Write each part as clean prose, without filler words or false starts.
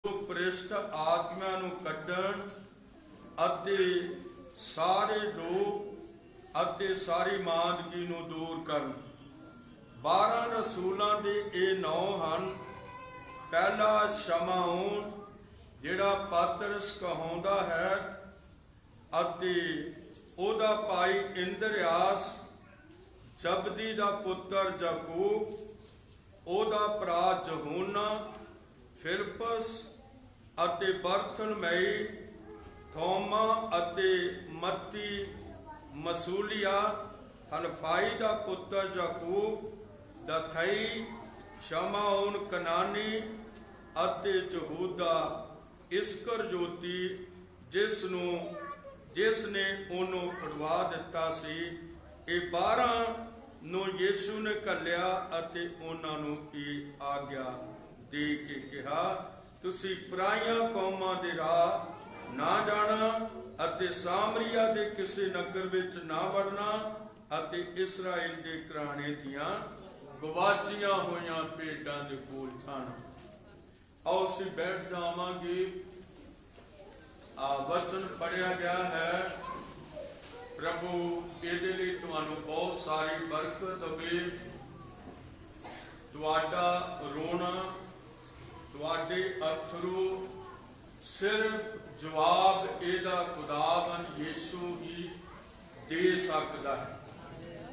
ਭ੍ਰਿਸ਼ਟ ਆਤਮਿਆਂ ਨੂੰ ਕੱਢਣ ਅਤੇ ਸਾਰੇ ਰੋਗ ਅਤੇ ਸਾਰੀ ਮਾਂਦਗੀ ਨੂੰ ਦੂਰ ਕਰਨ। 12 ਰਸੂਲਾਂ ਦੇ ਇਹ ਨਾਂ ਹਨ। ਪਹਿਲਾ ਸ਼ਮਾਉਨ, ਜਿਹੜਾ ਪਤਰਸ ਕਹਾਉਂਦਾ ਹੈ, ਅਤੇ ਉਹਦਾ ਭਾਈ ਇੰਦਰਿਆਸ, ਜ਼ਬਦੀ ਦਾ ਪੁੱਤਰ ਯਾਕੂਬ, ਉਹਦਾ ਭਰਾ ਯਹੂਨਾ, ਫਿਲਿਪਸ ਅਤੇ ਬਰਥਲਮਈ, ਥੋਮਾ ਅਤੇ ਮੱਤੀ, ਮਸੂਲੀਆ, ਹਲਫਾਈ ਦਾ ਪੁੱਤਰ ਯਾਕੂਬ, ਦਥਈ, ਸ਼ਮਾਉਨ ਕਨਾਨੀ ਅਤੇ ਯਹੂਦਾ ਇਸਕਰਜੋਤੀ, ਜਿਸ ਨੇ ਉਹਨੂੰ ਫੜਵਾ ਦਿੱਤਾ ਸੀ। ਇਹ 12 ਨੂੰ ਯੀਸ਼ੂ ਨੇ ਘੱਲਿਆ ਅਤੇ ਉਹਨਾਂ ਨੂੰ ਇਹ ਆਗਿਆ ਦੇ ਕੇ ਕਿਹਾ, ਤੁਸੀਂ ਪਰਾਈਆਂ ਕੌਮਾਂ ਦੇ ਰਾਹ ਨਾ ਜਾਣਾ ਅਤੇ ਸਾਮਰੀਆ ਦੇ ਕਿਸੇ ਨਗਰ ਵਿੱਚ ਨਾ ਵੜਨਾ ਅਤੇ ਇਸਰਾਏਲ ਦੇ ਘਰਾਣੇ ਦੀਆਂ ਗਵਾਚੀਆਂ ਹੋਈਆਂ ਭੇਡਾਂ ਦੇ ਕੋਲ ਜਾਣਾ। ਆਓ ਅਸੀਂ ਬੈਠ ਜਾਵਾਂਗੇ। ਵਚਨ ਪੜਿਆ ਗਿਆ ਹੈ। ਪ੍ਰਭੂ ਇਹਦੇ ਲਈ ਤੁਹਾਨੂੰ ਬਹੁਤ ਸਾਰੀ ਬਰਕਤ ਦੇਵੇ। ਤੁਹਾਡਾ ਰੋਣਾ, ਤੁਹਾਡੇ ਅਥਰੂ ਸਿਰਫ ਜਵਾਬ ਇਹਦਾ ਖੁਦਾਵੰਦ ਯੀਸ਼ੂ ਹੀ ਦੇ ਸਕਦਾ ਹੈ।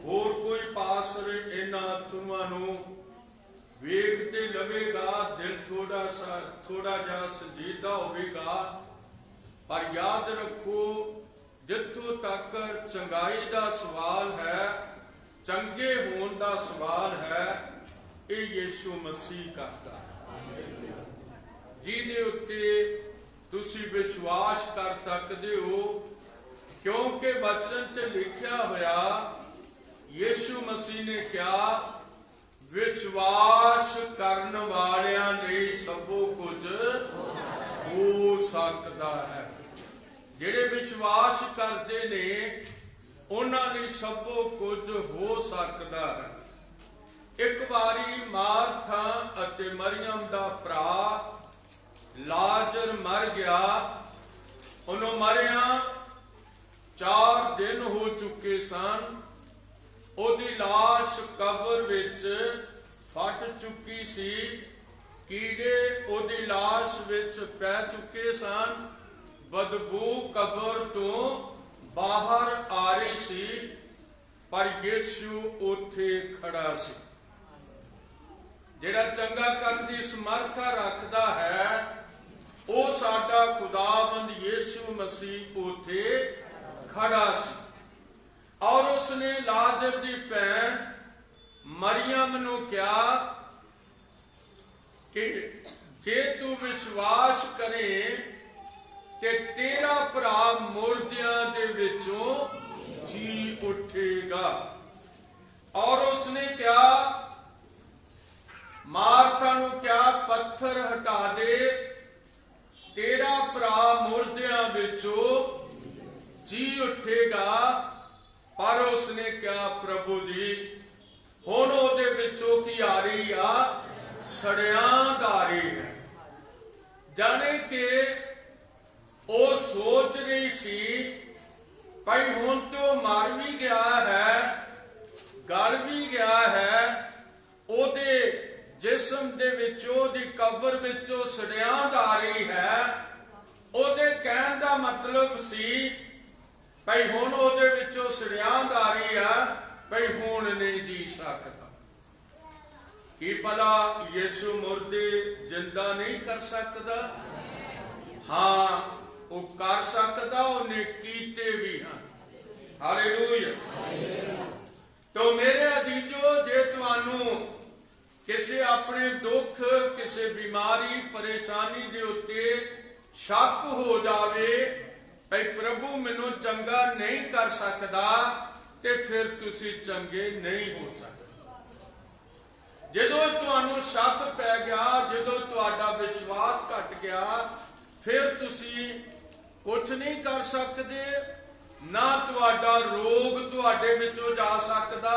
ਹੋਰ ਕੋਈ ਪਾਸਰ ਇਹਨਾਂ ਅਥਰੂਆਂ ਨੂੰ ਵੇਖ ਤੇ ਲਵੇਗਾ, ਦਿਲ ਥੋੜਾ ਜਿਹਾ ਸੰਜੀਦਾ ਹੋਵੇਗਾ, ਪਰ ਯਾਦ ਰੱਖੋ, ਜਿੱਥੋਂ ਤੱਕ ਚੰਗਾਈ ਦਾ ਸਵਾਲ ਹੈ, ਚੰਗੇ ਹੋਣ ਦਾ ਸਵਾਲ ਹੈ, ਇਹ ਯੀਸ਼ੂ ਮਸੀਹ ਕਰਦਾ ਹੈ, ਜਿਹਦੇ ਉੱਤੇ ਤੁਸੀਂ ਵਿਸ਼ਵਾਸ ਕਰ ਸਕਦੇ ਹੋ, ਕਿਉਂਕਿ ਵਚਨ 'ਚ ਲਿਖਿਆ ਹੋਇਆ, ਯੀਸ਼ੂ ਮਸੀਹ ਨੇ ਕਿਹਾ, ਵਿਸ਼ਵਾਸ ਕਰਨ ਵਾਲਿਆਂ ਲਈ ਸਭੋ ਕੁਝ ਹੋ ਸਕਦਾ ਹੈ। ਜਿਹੜੇ ਵਿਸ਼ਵਾਸ ਕਰਦੇ ਨੇ ਉਹਨਾਂ ਲਈ ਸਭੋ ਕੁਝ ਹੋ ਸਕਦਾ ਹੈ। ਇੱਕ ਵਾਰੀ ਮਾਰਥਾ ਅਤੇ ਮਰੀਅਮ ਦਾ ਭਰਾ ਲਾਜ਼ਰ ਮਰ ਗਿਆ। ਉਹਨੂੰ ਮਰਿਆ 4 ਦਿਨ ਹੋ ਚੁੱਕੇ ਸਨ। ਉਹਦੀ ਲਾਸ਼ ਕਬਰ ਵਿੱਚ ਫਟ ਚੁੱਕੀ ਸੀ। ਕੀੜੇ ਉਹਦੀ ਲਾਸ਼ ਵਿੱਚ ਪੈ ਚੁੱਕੇ ਸਨ। ਬਦਬੂ ਕਬਰ ਤੋਂ ਬਾਹਰ ਆ ਰਹੀ ਸੀ, ਪਰ ਯੀਸ਼ੂ ਉੱਥੇ ਖੜਾ ਸੀ। ਜਿਹੜਾ ਚੰਗਾ ਕਰਨ ਦੀ ਸਮਰੱਥਾ ਰੱਖਦਾ ਹੈ, ਉਹ ਸਾਡਾ ਖੁਦਾਵੰਦ ਯੀਸ਼ੂ ਮਸੀਹ ਉੱਥੇ ਖੜਾ ਸੀ। ਔਰ ਉਸਨੇ ਲਾਜ਼ਰ ਦੀ ਭੈਣ ਮਰੀਅਮ ਨੂੰ ਕਿਹਾ ਕਿ ਜੇ ਤੂੰ ਵਿਸ਼ਵਾਸ ਕਰੇ ਤੇ ਤੇਰਾ ਭਰਾ ਮੁਰਦਿਆਂ ਦੇ ਵਿੱਚੋਂ ਜੀ ਉੱਠੇਗਾ। ਔਰ ਉਸਨੇ ਕਿਹਾ, ਮਾਰਥਾ ਨੂੰ ਕਿਹਾ, ਪੱਥਰ ਹਟਾ ਦੇ, ਤੇਰਾ ਭਰਾ ਮੁਰਦਿਆਂ ਵਿੱਚੋਂ ਜੀ ਉੱਠੇਗਾ। ਪਰ ਉਸਨੇ ਕਿਹਾ, ਪ੍ਰਭੂ ਜੀ, ਹੁਣ ਉਹਦੇ ਵਿੱਚੋਂ ਕੀ ਆ ਰਹੀ ਆ? ਸੜਿਆਂ ਦਾ ਆ ਰਹੀ ਹੈ। ਜਾਣੇ ਕਿ ਉਹ ਸੋਚ ਰਹੀ ਸੀ, ਭਾਈ ਹੁਣ ਤੇ ਉਹ ਮਰ ਵੀ ਗਿਆ ਹੈ, ਗਲ ਵੀ ਗਿਆ ਹੈ, ਉਹਦੇ ਜਿਸਮ ਦੇ ਵਿੱਚੋਂ, ਉਹਦੀ ਕਬਰ ਵਿੱਚੋਂ ਸੜਿਆਂ ਦਾ ਆ ਰਹੀ ਹੈ। ਉਹਦੇ ਕਹਿਣ ਦਾ ਮਤਲਬ ਸੀ, ਭਾਈ ਹੁਣ ਉਹਦੇ ਵਿੱਚੋਂ ਸੜਿਆਂ ਦਾ ਆ ਰਹੀ ਆ, ਭਾਈ ਹੁਣ ਨਹੀਂ ਜੀ ਸਕਦਾ। ਕੀ ਭਲਾ ਯੀਸ਼ੂ ਮੁਰਦੇ ਜਿੰਦਾ ਨਹੀਂ ਕਰ ਸਕਦਾ? ਹਾਂ, ਉਹ ਕਰ ਸਕਦਾ, ਉਹਨੇ ਕੀਤੇ ਵੀ ਹਨ। ਹਾਲੇਲੂਇਆ। ਤੋ ਮੇਰੇ ਅਜ਼ੀਜ਼ੋ, ਜੇ ਤੁਹਾਨੂੰ ਕਿਸੇ ਆਪਣੇ ਦੁੱਖ, ਕਿਸੇ ਬਿਮਾਰੀ, ਪਰੇਸ਼ਾਨੀ ਦੇ ਉੱਤੇ ਸ਼ੱਕ ਹੋ ਜਾਵੇ, ਭਈ ਪ੍ਰਭੂ ਮੈਨੂੰ ਚੰਗਾ ਨਹੀਂ ਕਰ ਸਕਦਾ, ਤੇ ਫਿਰ ਤੁਸੀਂ ਚੰਗੇ ਨਹੀਂ ਹੋ ਸਕਦੇ। ਜਦੋਂ ਤੁਹਾਨੂੰ ਸ਼ੱਕ ਪੈ ਗਿਆ, ਜਦੋਂ ਤੁਹਾਡਾ ਵਿਸ਼ਵਾਸ ਘਟ ਗਿਆ, ਫਿਰ ਤੁਸੀਂ ਕੁਝ ਨਹੀਂ ਕਰ ਸਕਦੇ। ਨਾ ਤੁਹਾਡਾ ਰੋਗ ਤੁਹਾਡੇ ਵਿੱਚੋਂ ਜਾ ਸਕਦਾ,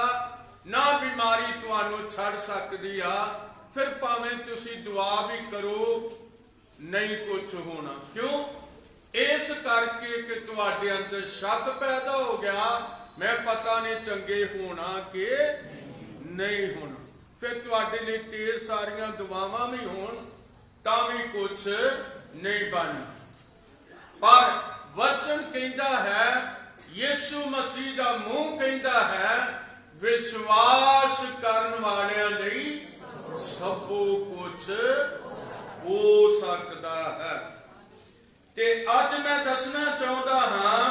ਨਾ ਬਿਮਾਰੀ ਤੁਹਾਨੂੰ ਛੱਡ ਸਕਦੀ ਆ। ਫਿਰ ਭਾਵੇਂ ਤੁਸੀਂ ਦੁਆ ਵੀ ਕਰੋ, नहीं कुछ होना। क्यों? इस करके कि तुहाडे अंदर शक पैदा हो गया, मैं पता नहीं चंगे होना कि नहीं होना। फिर तुहाडे लिए ढेर सारियां दुआवां भी होण तां भी कुछ नहीं बनना। पर वचन कहता है, यीशु मसीह का मुंह कहता है, विश्वास करने वालियां लई सबो कुछ हो सकता है। ते अज मैं दसना चाहता हाँ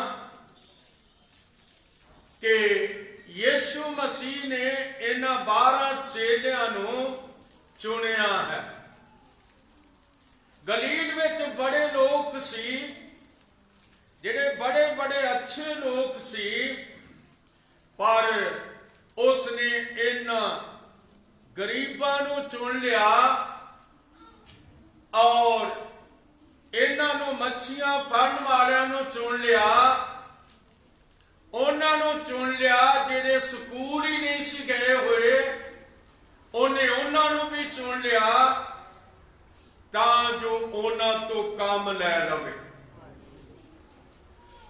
कि यीशु मसीह ने इन्हां 12 चेलियां नूं चुनिया है। गलील विच बड़े लोग सी, जिहड़े बड़े बड़े अच्छे लोग सी, पर उसने इन्हां गरीबां नूं चुन लिया और इन्हां नूं मच्छियां फड़न वालियां नूं चुन लिया, उन्हां नूं चुन लिया जिहड़े स्कूल ही नहीं सी गए हुए, उन्हें उन्हां नूं भी चुन लिया तां जो उन्हां तो काम लै लवे।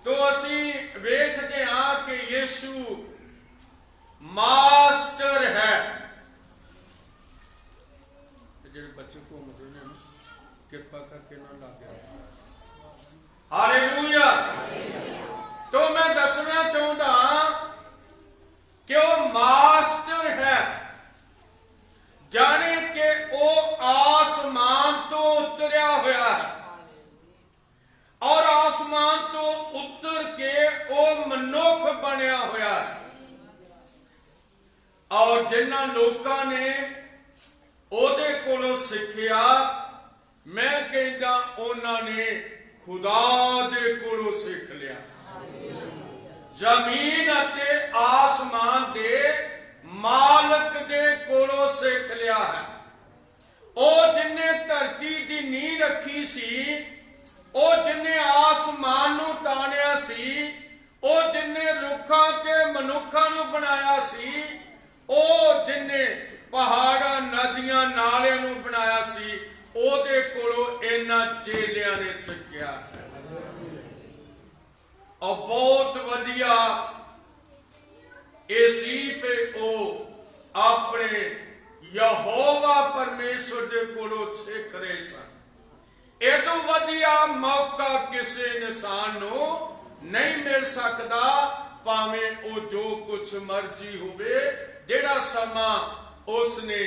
तो असीं वेखदे हां कि यीशु मास्टर है। जिहड़े बच्चे घूमदे ने कृपा करके ना लागे। हालेलुया। तो मैं दसना चाहता कि वह मास्टर है, जाने कि वह आसमान तो उतरिया हुआ है और आसमान तो उतर के वह मनुख बनया हुआ है। और जिन्हां लोकां ने ओदे कोलों सिक्ख्या, मैं कहता उन्हां ने खुदा दे कोलों सीख लिया। जमीन अते आसमान दे मालक दे कोलों सीख लिया है। ओ जिन्ने धरती दी नींह रखी सी, ओ जिन्ने आसमान नूं ताणिया सी, ओ जिन्ने रुखां ते मनुखां नूं बनाया सी, ओ जिन्ने पहाड़ां नदियां नालियां नूं बनाया सी, ओदे कोलों इन्हां चेलियां ने सिक्ख्या। और बहुत वधिया इसी पे ओ अपने यहोवा परमेश्वर दे कोलों सीख रहे सन। ये तो वधिया मौका किसी इंसान नूं नहीं मिल सकता, भावें ओ जो कुछ मर्जी होवे। जेड़ा समा उसने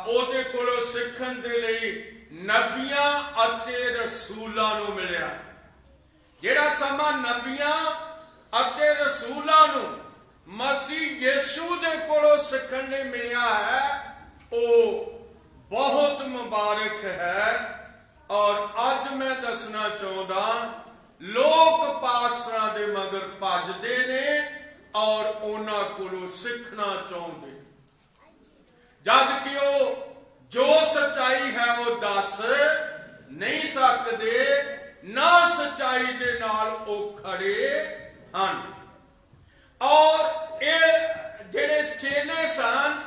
ओदे कोलों सीखण दे लई नबियां अते रसूलां नूं मिलिया। जेड़ा समा नबियां अते रसूलां नूं मसीह यीशु दे कोलों सीखण लई मिलिया है, ओ बहुत मुबारक है। और अज मैं दसना चाहता, लोग पासरां दे मगर भजदे ने और उन्हां कोलों सीखना चाहते, जद कि वो जो सच्चाई है वो दस नहीं सकते, ना सच्चाई के नाल वो खड़े हैं। और ये जेड़े चेले सन,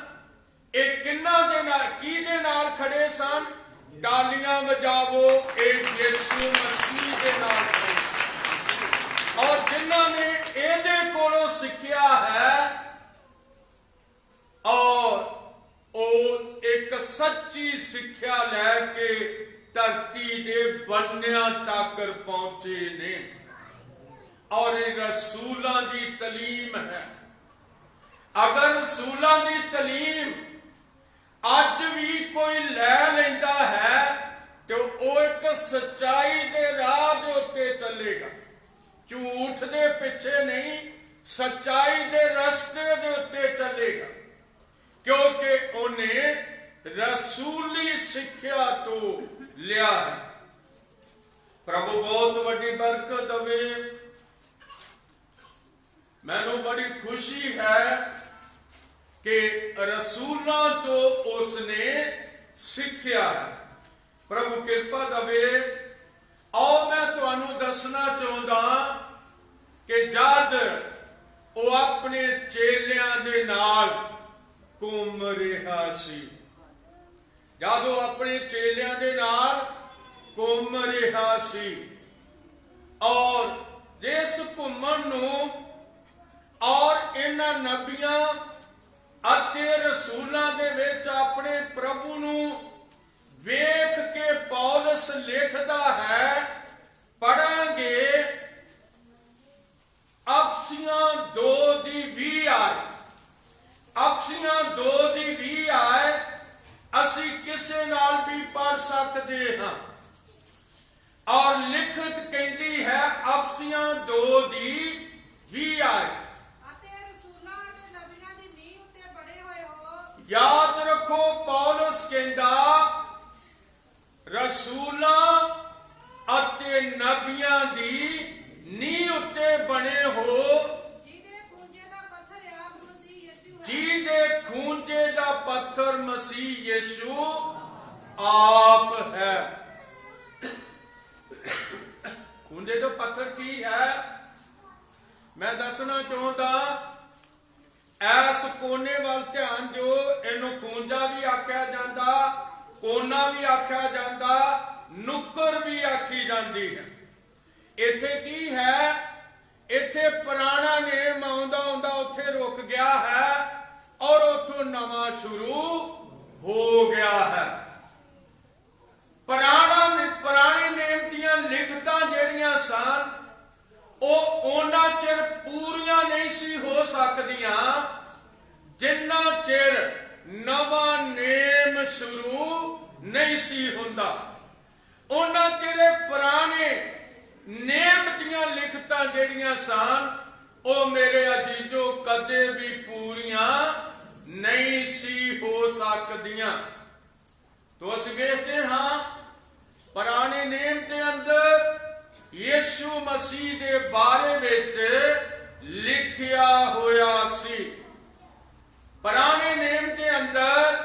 ये किन्ना दे नाल की दे नाल खड़े सन? तालियां बजावो, एक यीशु मसीह दे नाल खड़े सन। और जिन्हां ने इहदे कोलों सिक्ख्या है और वो एक सच्ची सिक्ख्या लैके धरती दे बन्नियां तक पहुंचे ने। और रसूलां दी तलीम है। अगर रसूलां दी तलीम अज भी कोई लै लैंदा है तो वो एक सच्चाई दे राह दे उत्ते चलेगा, झूठ दे पिछे नहीं, सच्चाई दे रस्ते दे उत्ते चलेगा, क्योंकि उन्हें रसूली सिक्ख्या तो लिया है। प्रभु बहुत बड़ी बरकत दवे। मैनू बड़ी खुशी है कि रसूलां तो उसने सिक्ख्या है। प्रभु कृपा दवे। आओ मैं तुहानू दसना चाहता कि जद वो अपने चेलियां दे नाल घूम रहा सी, जद वो अपने चेलियां दे नाल ਰਿਹਾ ਸੀ। ਔਰ ਇਸ ਘੁੰਮਣ ਨੂੰ ਔਰ ਇਹਨਾਂ ਨਬੀਆਂ ਅਤੇ ਰਸੂਲਾਂ ਦੇ ਵਿੱਚ ਆਪਣੇ ਪ੍ਰਭੂ ਨੂੰ ਵੇਖ ਕੇ ਪੌਲਸ ਲਿਖਦਾ ਹੈ, ਪੜਾਂਗੇ ਅਫਸੀਆਂ 2:20 ਆਏ। ਅਫਸੀਆਂ 2:20 ਆਏ ਅਸੀਂ ਕਿਸੇ ਨਾਲ ਵੀ ਪੜ ਸਕਦੇ ਹਾਂ। ਔਰ ਲਿਖਤ ਕਹਿੰਦੀ ਹੈ ਅਫਸੀਆਂ 2:20 ਆਏ, याद रखो पौलुस कहंदा रसूलां अते नबियां दी नींह उत्ते बने हो, जिहदे खूंजे दा पत्थर मसीह यीशु आप है। खूंजे दा पत्थर की है मैं दसना चाहता। ਐਸ ਕੋਨੇ ਵੱਲ ਧਿਆਨ ਦਿਓ। ਇਹਨੂੰ ਖੂੰਜਾ ਵੀ ਆਖਿਆ ਜਾਂਦਾ, ਕੋਨਾ ਵੀ ਆਖਿਆ ਜਾਂਦਾ, ਨੁੱਕਰ ਵੀ ਆਖੀ ਜਾਂਦੀ ਹੈ। ਇੱਥੇ ਕੀ ਹੈ? ਇੱਥੇ ਪੁਰਾਣਾ ਨੇਮ ਆਉਂਦਾ ਆਉਂਦਾ ਉੱਥੇ ਰੁਕ ਗਿਆ ਹੈ ਔਰ ਉੱਥੋਂ ਨਵਾਂ ਸ਼ੁਰੂ ਹੋ ਗਿਆ ਹੈ। ਪੁਰਾਣੇ ਨੇਮ ਦੀਆਂ ਲਿਖਤਾਂ ਜਿਹੜੀਆਂ ਸਨ ਉਹ ਉਹਨਾਂ ਚਿਰ ਪੂਰੀਆਂ ਨਹੀਂ ਸੀ ਹੋ ਸਕਦੀਆਂ ਜਿੰਨਾ ਚਿਰ ਨਵਾਂ ਨੇਮ ਸ਼ੁਰੂ ਨਹੀਂ ਸੀ ਹੁੰਦਾ। ਉਹਨਾਂ ਚਿਰ ਪੁਰਾਣੇ ਨੇਮ ਦੀਆਂ ਲਿਖਤਾਂ ਜਿਹੜੀਆਂ ਸਨ ਉਹ ਮੇਰੇ ਅਜੀਜ਼ੋ ਕਦੇ ਵੀ ਪੂਰੀਆਂ ਨਹੀਂ ਸੀ ਹੋ ਸਕਦੀਆਂ। ਤੋ ਅਸੀਂ ਵੇਖਦੇ ਹਾਂ ਪੁਰਾਣੇ ਨੇਮ ਦੇ ਅੰਦਰ ਯਿਸੂ ਮਸੀਹ ਦੇ ਬਾਰੇ ਵਿੱਚ ਲਿਖਿਆ ਹੋਇਆ ਸੀ। ਪੁਰਾਣੇ ਨੇਮ ਦੇ ਅੰਦਰ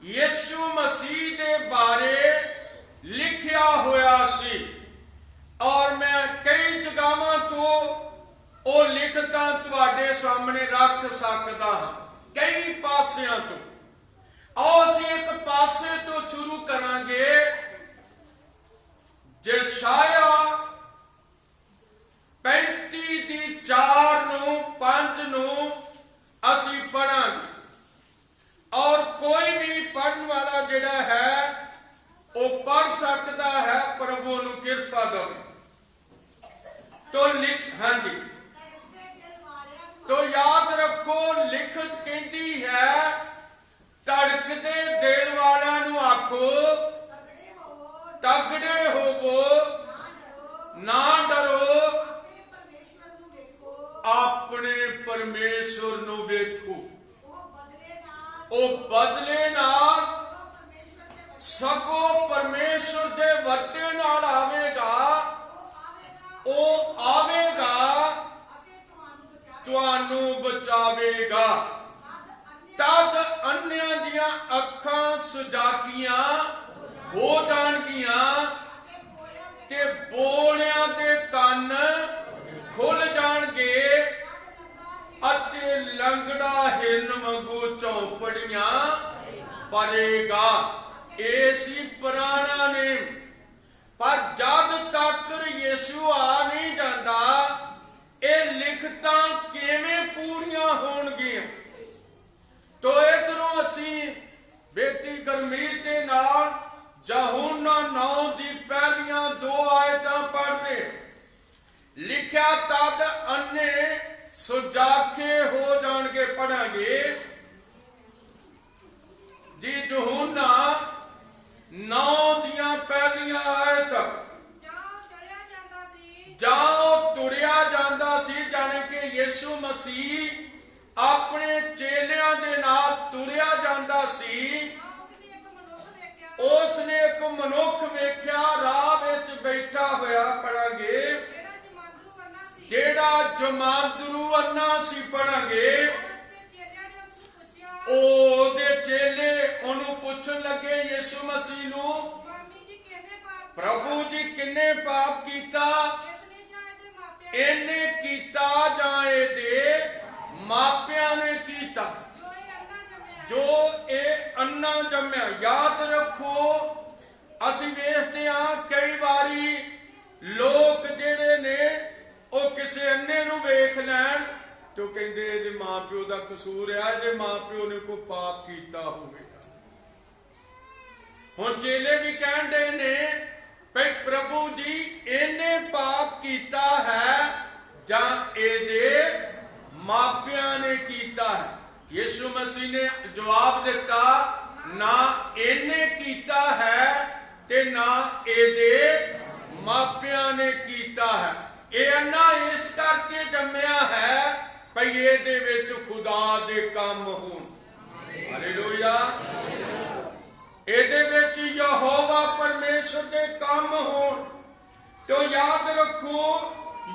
ਯਿਸੂ ਮਸੀਹ ਦੇ ਬਾਰੇ ਲਿਖਿਆ ਹੋਇਆ ਸੀ ਔਰ ਮੈਂ ਕਈ ਜਗ੍ਹਾਵਾਂ ਤੋਂ ਉਹ ਲਿਖਤਾਂ ਤੁਹਾਡੇ ਸਾਹਮਣੇ ਰੱਖ ਸਕਦਾ ਹਾਂ, ਕਈ ਪਾਸਿਆਂ ਤੋਂ। ਆਓ ਅਸੀਂ ਇੱਕ ਪਾਸੇ ਤੋਂ ਸ਼ੁਰੂ ਕਰਾਂਗੇ। ਯਸ਼ਾਇਆ 35:4-5 ਨੂੰ ਅਸੀਂ ਪੜਾਂਗੇ ਔਰ ਕੋਈ ਵੀ ਪੜਨ ਵਾਲਾ ਜਿਹੜਾ ਹੈ ਉਹ ਪੜ ਸਕਦਾ ਹੈ। ਪ੍ਰਭੂ ਨੂੰ ਕਿਰਪਾ ਦੇਵੇ। तो हाँ जी, तो याद रखो लिखत कहती है धड़कते दिल वालों नूं आखो तगड़े होवो ना डरो, अपने परमेश्वर नूं वेखो। ओ बदले नाल सगों परमेश्वर दे वरते नाल आवेगा, ओ आवेगा तुहानू बचावेगा। तद अन्नियां दियां अखां सुजाखियां हो जाणगियां ते बोलियां दे कान खुल जाणगे अते लंगड़ा हिरन वांगू चौपड़ियां परेगा। ऐसी पुराना नेम, पर जद तक यीशु आ नहीं जाता ये लिखतां किवें पूरियां होणगियां। तो इधरों असी बेटी गुरमीत दे नाल यूहन्ना 9 दी पहलियां 2 आयतां पढ़दे। लिखिया तद अन्ने सुजाखे हो जाणगे। पढ़ांगे जी यूहन्ना 9 दियां पहलियां आयत। जाओ तुरिया जांदा सी, जाने के यीशु मसीह अपने चेलियां दे नाल तुरिया जांदा सी। उसने एक मनुख वेख्या राह विच बैठा होया। पढ़ांगे जेड़ा जमांदरू अन्ना सी। पढ़ांगे ओदे चेले ओनू पुछन लगे यीशु मसीह नू, प्रभु जी किन्ने पाप कीता? इन्ने कीता जां इहदे मापियां ने कीता जो ए अन्ना जम्मिया। याद रखो असीं वेखदे हां कई वारी तो कहते ये मां प्यो का कसूर है, ये मां प्यो ने कोई पाप किया होगा। हुण चेले भी कह रहे ने भाई प्रभु जी इन्हें पाप किया है जां इहदे मापियां ने किया है। यीशु मसीह ने जवाब दिता ना इन्हें किया है ते ना इहदे मापियां ने किया है। यह अन्ना इस करके जम्मिया है भाई इहदे विच खुदा दे काम होण। हालेलुया। इहदे विच यहोवा परमेश्वर दे काम होण। तो याद रखो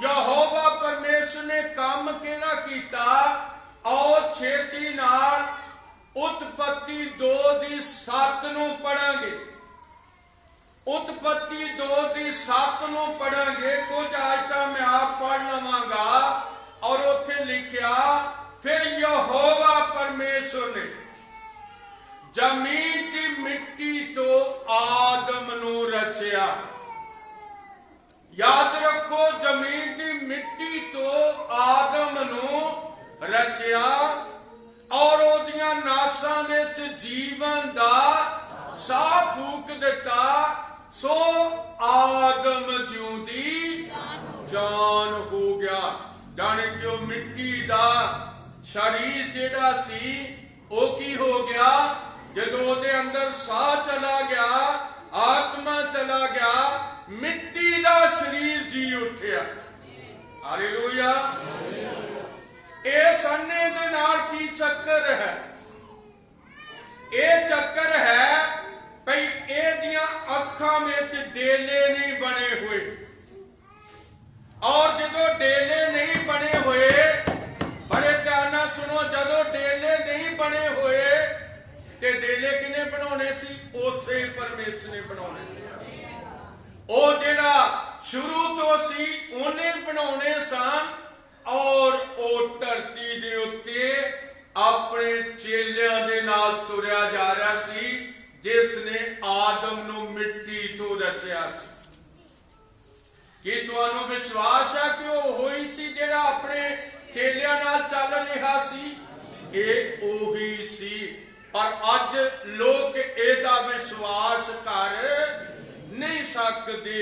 यहोवा परमेश्वर ने काम केड़ा कीता। और छेती नाल उत्पत्ति 2:7 नूं पढ़ांगे। उत्पत्ति 2:7 नूं पढ़ांगे। कुछ आयतां मैं आप पढ़ लवांगा। और उत्थे लिखिया फिर यहोवा परमेश्वर ने जमीन की मिट्टी तो आदम नूं रचिया। याद रखो जमीन की मिट्टी तो आदम नूं रचिया और ओदियां नासां विच जीवन दा साह फूक दिता। सो आदम जिउंदी जान हो गया। जाने क्यों मिट्टी दा शरीर जेड़ा सी ओ की हो गया जदों ओदे अंदर साह चला गया, आत्मा चला गया, मिट्टी दा शरीर जी उठिया। हालेलुया। इस अन्ने दे नाल की चक्कर है? ये चक्कर है भाई इहदियां अखां विच डेले नहीं बने हुए। और जदों डेले नहीं बने हुए, बड़े ध्यान नाल सुनो, जदों डेले नहीं बने हुए ते डेले किने बनाने सी? उसे परमेश्वर ने बनाने। ओ जेड़ा शुरू तो सी उन्हें बनाने सन। और ओ धरती दे उत्ते अपने चेलियां दे नाल तुरिया जा रहा सी जिसने आदम नूं मिट्टी तो रचिया सी। कि तुहानू विश्वास है कि वो होई सी जेड़ा अपने चेलियां नाल चल रहा सी? ये ओही सी। पर अज लोग एदा विश्वास कर नहीं सकते।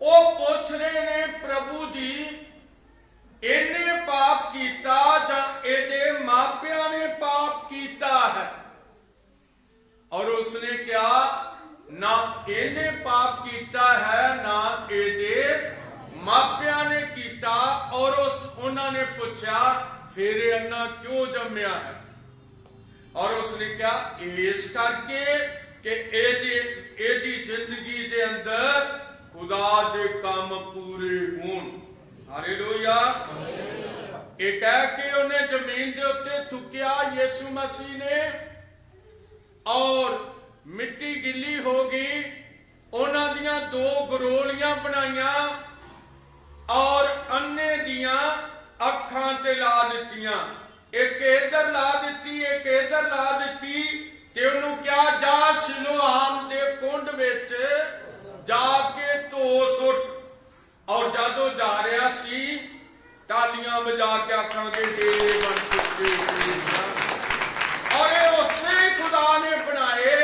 वो पूछ रहे ने प्रभु जी इन्हें पाप किया जां इहदे मापियां ने पाप किया है? और उसने क्या ना इन्हें पाप किया है ना इहदे मापियां ने किया। और उस उन्होंने पूछा फिर अन्ना क्यों जम्मिया है? और उसने क्या इस करके कि एदी जिंदगी दे अंदर खुदा दे काम पूरे होण। हालेलुया। ये कह के उन्हें जमीन के उत्ते थुकिया यीशु मसीह ने और मिट्टी गिली हो गई। उन्हां दियां 2 गरोलियां बनाईयां और अन्ने दियां अखां ते ला दित्तियां। एक इधर ला दी, एक इधर ला दी। ते उन्होंने क्या जा सिलोआम दे कुंड विच जाके धो सुट। और जदों जा रहा सी तालियां बजा के आखांगे डेरे बन चुके। और ये उसे खुदा ने बनाए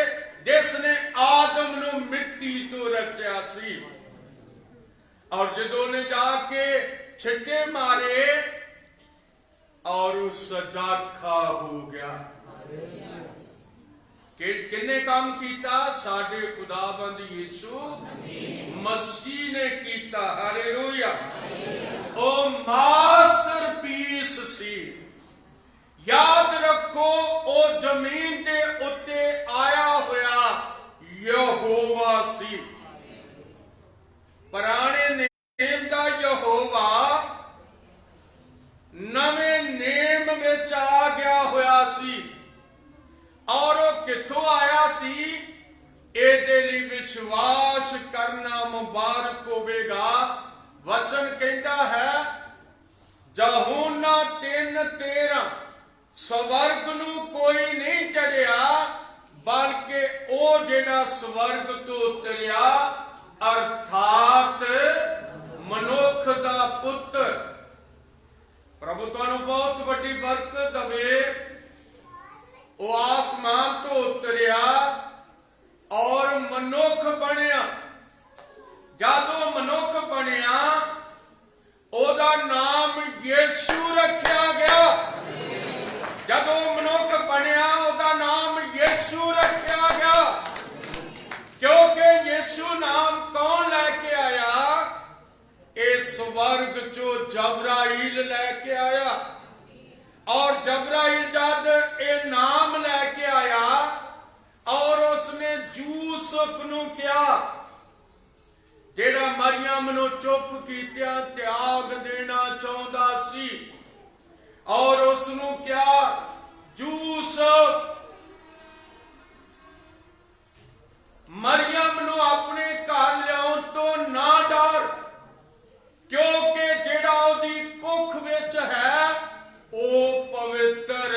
जिसने आदम नूं मिट्टी तो रचा सी। और जदों ने जाके छिट्टे मारे और सजा खा हो गया। किन्ने काम किया? साडे खुदाबंद यीशु मसीह ने किया। हालेलुया। ओ मास्टरपीस सी। याद रखो ओ जमीन दे उत्ते आया होया यहोवा सी। पुराने नेम दा यहोवा नवे नेम विच आ गया होया सी। और वो किथों आया सी? इहदे लई विश्वास करना मुबारक होवेगा। वचन कहता है यूहन्ना 3:13 स्वर्ग नूं कोई नहीं चढ़िया बल्कि ओ जेड़ा स्वर्ग तो उतरिया अर्थात मनुख दा पुत्र। प्रभु तुहानू बहुत वड्डी बरकत दवे। वो आसमान तो उतरिया और मनुख बनया। जदों मनुख बनया ओदा नाम यीशु रखा गया। जदों मनुख बनया ओदा नाम यीशु रखा गया, क्योंकि यीशु नाम कौन लैके आया? ये स्वर्ग चो जबराइल लैके आया। और जबराइल जब ये नाम लैके आया और उसने यूसुफ नू क्या, जेड़ा मरियम नू चुप कीतिया त्याग देना चाहता सी, और उसनू क्या, यूसुफ मरियम नू अपने घर लियाओ तो ना डर, क्योंकि जेड़ा ओदी कुख विच है ओ पवित्र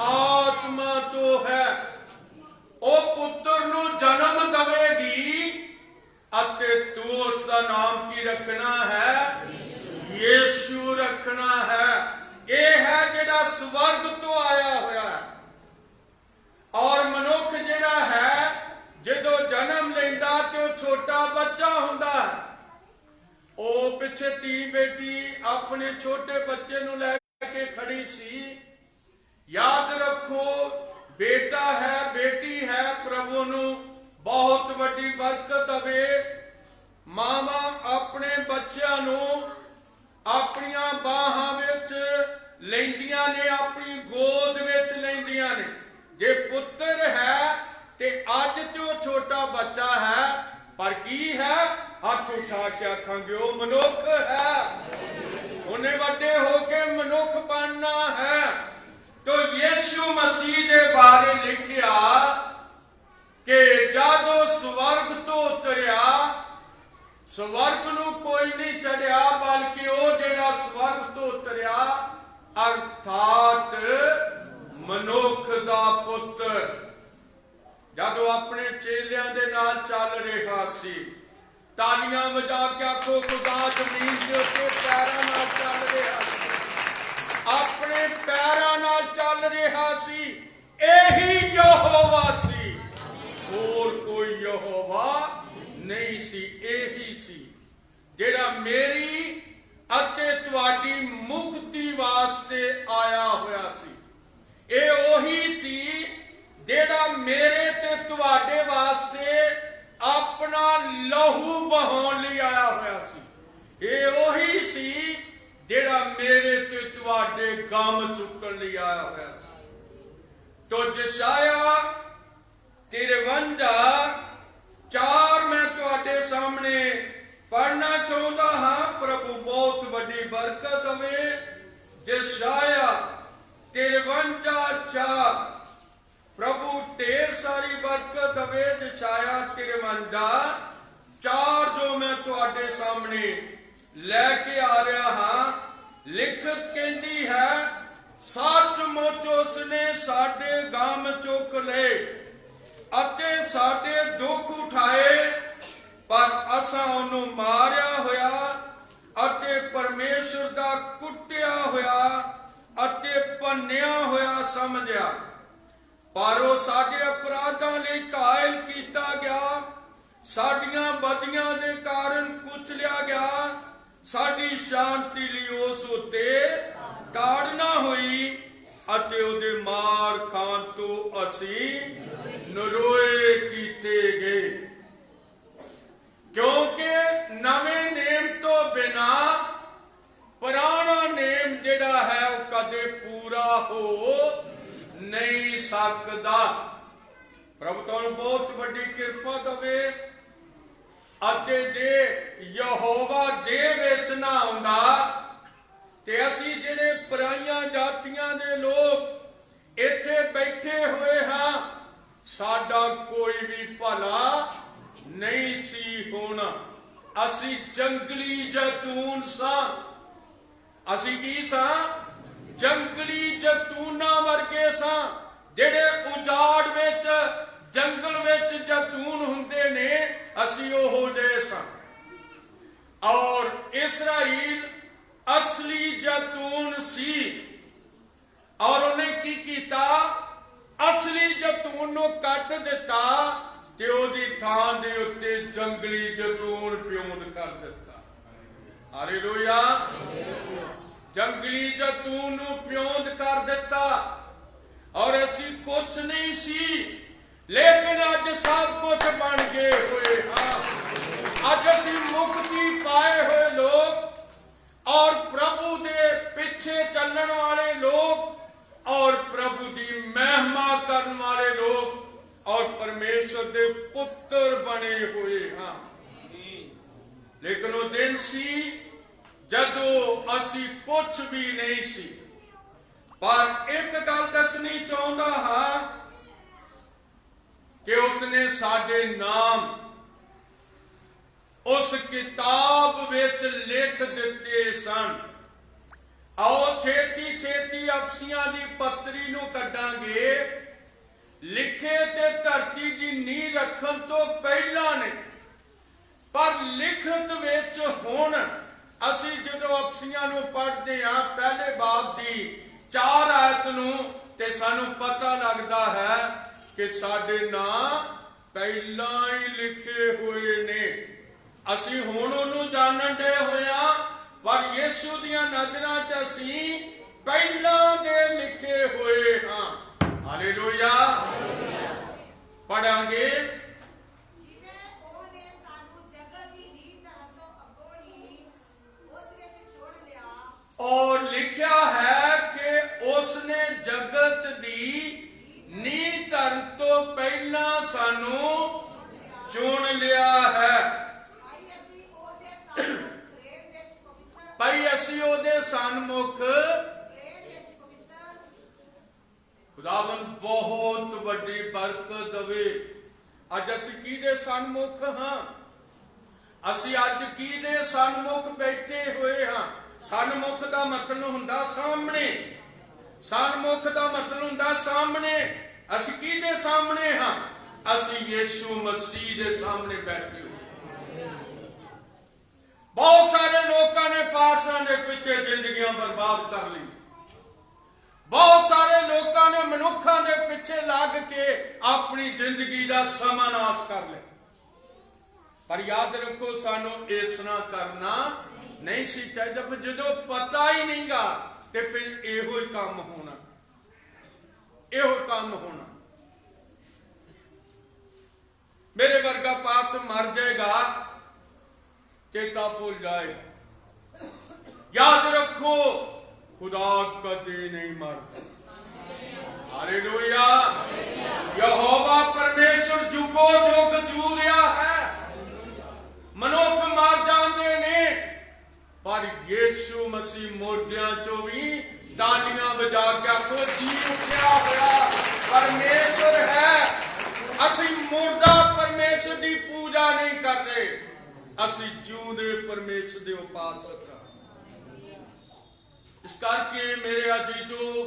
आत्मा तो है। ओ पुत्र नू जन्म देवेगी अते तू उसका नाम की रखना है? यीशु रखना है। ये है जेड़ा स्वर्ग तो आया हुआ है। और मनुख जेड़ा है जदों जन्म लेंदा ते छोटा बच्चा हुंदा है। ओ पिछे धी बेटी अपने छोटे बच्चे नू लैके खड़ी सी। याद रखो, बेटा है बेटी है, प्रभु नू बहुत वड्डी बरकत दवे। मावा अपने बच्चों नू अपनियां बाहां विच लैंदियां ने, अपनी गोद विच लैंदियां ने। जे पुत्र है ते अज जो छोटा बच्चा है, पर की है? हाथ उठा के आखांगे ओ मनुख है। उन्हें वड्डे होके मनुख बनना है। तो यीशु मसीह के बारे लिखिया कि जादो स्वर्ग तो उतरिया, स्वर्ग नू कोई नहीं चढ़िया, बल्कि वो जेड़ा स्वर्ग तो उतरिया अर्थात मनुख दा पुत्र जदों अपने चेलियां दे नाल चल रहा सी। तालियां वजा के आखो खुदा जमीन के उत्ते पैरां नाल चल रहा सी, अपने पैरां नाल चल रहा सी। यही यहोवा सी, और कोई यहोवा नहीं सी। यही सी जेड़ा मेरी अते तुहाडी मुक्ति वास्ते आया होया सी। ये ओही सी जेड़ा मेरे ते तुहाडे वास्ते अपना लहू बहाउण लई आया होया सी। ये ओही सी जेड़ा मेरे ते तुहाडे गम चुकण लई आया होया सी। तो यशाया 53:4 मैं तुहाडे सामने पढ़ना चाहता हाँ। प्रभु बहुत वड्डी बरकत दवे। यशाया 53:4 प्रभु ढेर सारी बरकत दवे। यशाया 53:4 जो मैं तुहाडे सामने लैके आ रहा हाँ। लिखत कहती है, सचमुच उसने साडे गम चुक ले अते साडे दुख उठाए, पर असां ओनू मारिया होया अते परमेश्वर दा कुटिया होया अते भन्निया होया समझिया। पर वो साडे अपराधां लई घायल कीता गया, साडियां बदियां दे कारण कुचलिया गया, साडी शांति लई उस उत्ते ताड़ना हुई अते उहदे मार खान तो असीं नरोए कीते गए। क्योंकि नवे नेम तो बिना पुराना नेम जेड़ा है वो कदे पूरा हो नहीं सकता। प्रभु तुहानू बहुत वड्डी किरपा दवे। अते जे यहोवा जे विच ना आउंदा ते असी जेड़े पराइयां जातियां दे लोग इत्थे बैठे हुए हाँ, साडा कोई भी भला नहीं सी होना। असी जंगली जैतून सां। असी की सां? जंगली जैतूना वर्गे सां, जेड़े उजाड़ विच जंगल विच जैतून हुंदे ने, असी ओहो जे सां। और इसराइल असली जैतून सी और उन्हें की कीता, असली जैतून नूं कट दिता ते ओदी थां दे उत्ते जंगली जैतून प्योंद कर दिता। हालेलुया। जंगली जैतून नूं प्योंद कर दिता और असी कुछ नहीं सी, लेकिन अज सब कुछ बन गए हुए हाँ। अज असी मुक्ति पाए हुए लोग और प्रभु के पीछे चलने वाले लोग और प्रभु की महिमा करने वाले लोग और परमेश्वर के पुत्र बने हुए हाँ। लेकिन वो दिन सी जदों असी कुछ भी नहीं सी। पर एक गल दसनी चाहता हाँ कि उसने साडे नाम उस किताब विच लिख दिते सन। आओ छेती छेती अफसियां दी पत्री नूं कड्डांगे। लिखे ते धरती की नींह रखन तो पहला ने, पर लिखत विच हुण असी जदों अफसियां नूं पढ़दे हां पहले बाब दी 4 आयत नूं ते सानूं पता लगदा है कि साडे नां पहला ही लिखे हुए ने। असी हुण उहनूं जानन दे होया, पर यीशु दियां नज़रां च असी पहला दे लिखे हुए हां। हालेलुया। पढ़ांगे। और लिखा है कि उसने जगत दी नींह धरन तो पहला सानू चुन लिया है। भाई असी ओदे सन्मुख खुदावंद बहुत वड्डी बरकत देवे। अज असी किहदे सन्मुख हां? असी अज किहदे सन्मुख बैठे हुए हां? सन्मुख का मतलब हुंदा सामने। सन्मुख का मतलब हुंदा सामने। असी किहदे सामने हां? असी यीशु मसीह दे सामने बैठे हुए। बहुत सारे लोगों ने पासां दे पिछे जिंदगियां बर्बाद कर ली। बहुत सारे लोगों ने मनुखों के पिछे लग के अपनी जिंदगी का समा नाश कर लिया। पर याद रखो सानू इस ना करना नहीं सी चाहिए। फिर जो पता ही नहीं गा तो फिर एहो ही काम होना, एहो काम होना। मेरे वर्गा पास मर जाएगा, चेता भूल जाएगा। याद रखो खुदा कदे नहीं मरता। हालेलुया। यहोवा परमेश्वर जुगो जुग जू रहा है। मनुख मर जाते ने, पर यीशु मसीह मुर्दियां चो भी तालियां बजा के आखो जी उठा हुआ परमेश्वर है। असी मुर्दा परमेश्वर की पूजा नहीं कर रहे, असी जिउंदे परमेश्वर के उपासक। इस करके मेरे अजीजो,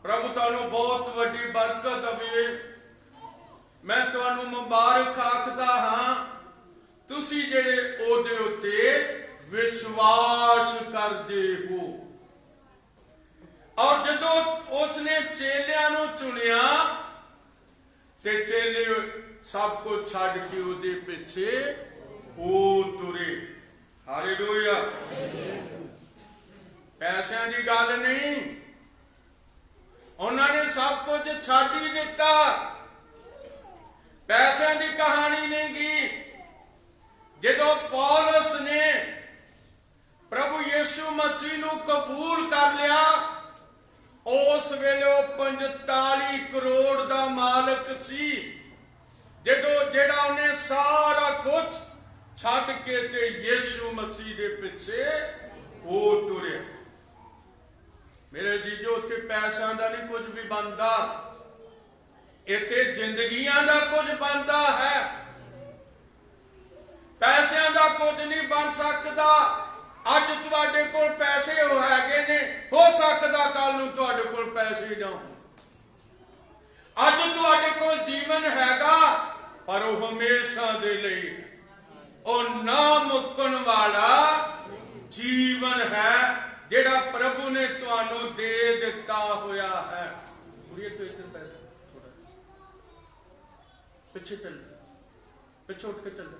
प्रभु तुहानू बहुत वड्डी बरकत देवे। मैं तुहानू मुबारक आखदा हां, तुसी जेड़े ओहदे उत्ते विश्वास करते हो। और जदों उसने चेलियां नू चुनिया ते चेले सब कुछ छड्ड के ओहदे पिछे हो तुरे। हालेलुया। पैसों की गल नहीं, उन्होंने सब कुछ छड्ड ही दिता। पैसों की कहानी नहीं की। जदों पौलुस ने प्रभु यीशु मसीह नू कबूल कर लिया, उस वेले 45 करोड़ का मालिक सी। जदों जेड़ा उन्हें सारा कुछ छड्ड के ते यीशु मसीह के पिछे हो तुरे। मेरे जीजो, उत्थे पैसों का नहीं कुछ भी बनता, इत्थे जिंदगियां का कुछ बनता है। पैसों का कुछ नहीं बन सकता। अज तुहाडे कोल पैसे हैगे ने, हो सकता कल नूं तुहाडे कोल पैसे ना हो। अज तुहाडे कोल जीवन हैगा, पर वो हमेशा दे लई ओ ना मुक्कण वाला जीवन है। ਜਿਹੜਾ ਪ੍ਰਭੂ ਨੇ ਤੁਹਾਨੂੰ ਦੇ ਦਿੱਤਾ ਹੋਇਆ ਹੈ। ਕੁੜੀਏ ਤੂੰ ਇੱਧਰ ਬੈਠ, ਥੋੜਾ ਪਿੱਛੇ ਚੱਲ, ਪਿੱਛੇ ਉੱਠ ਕੇ ਚੱਲ।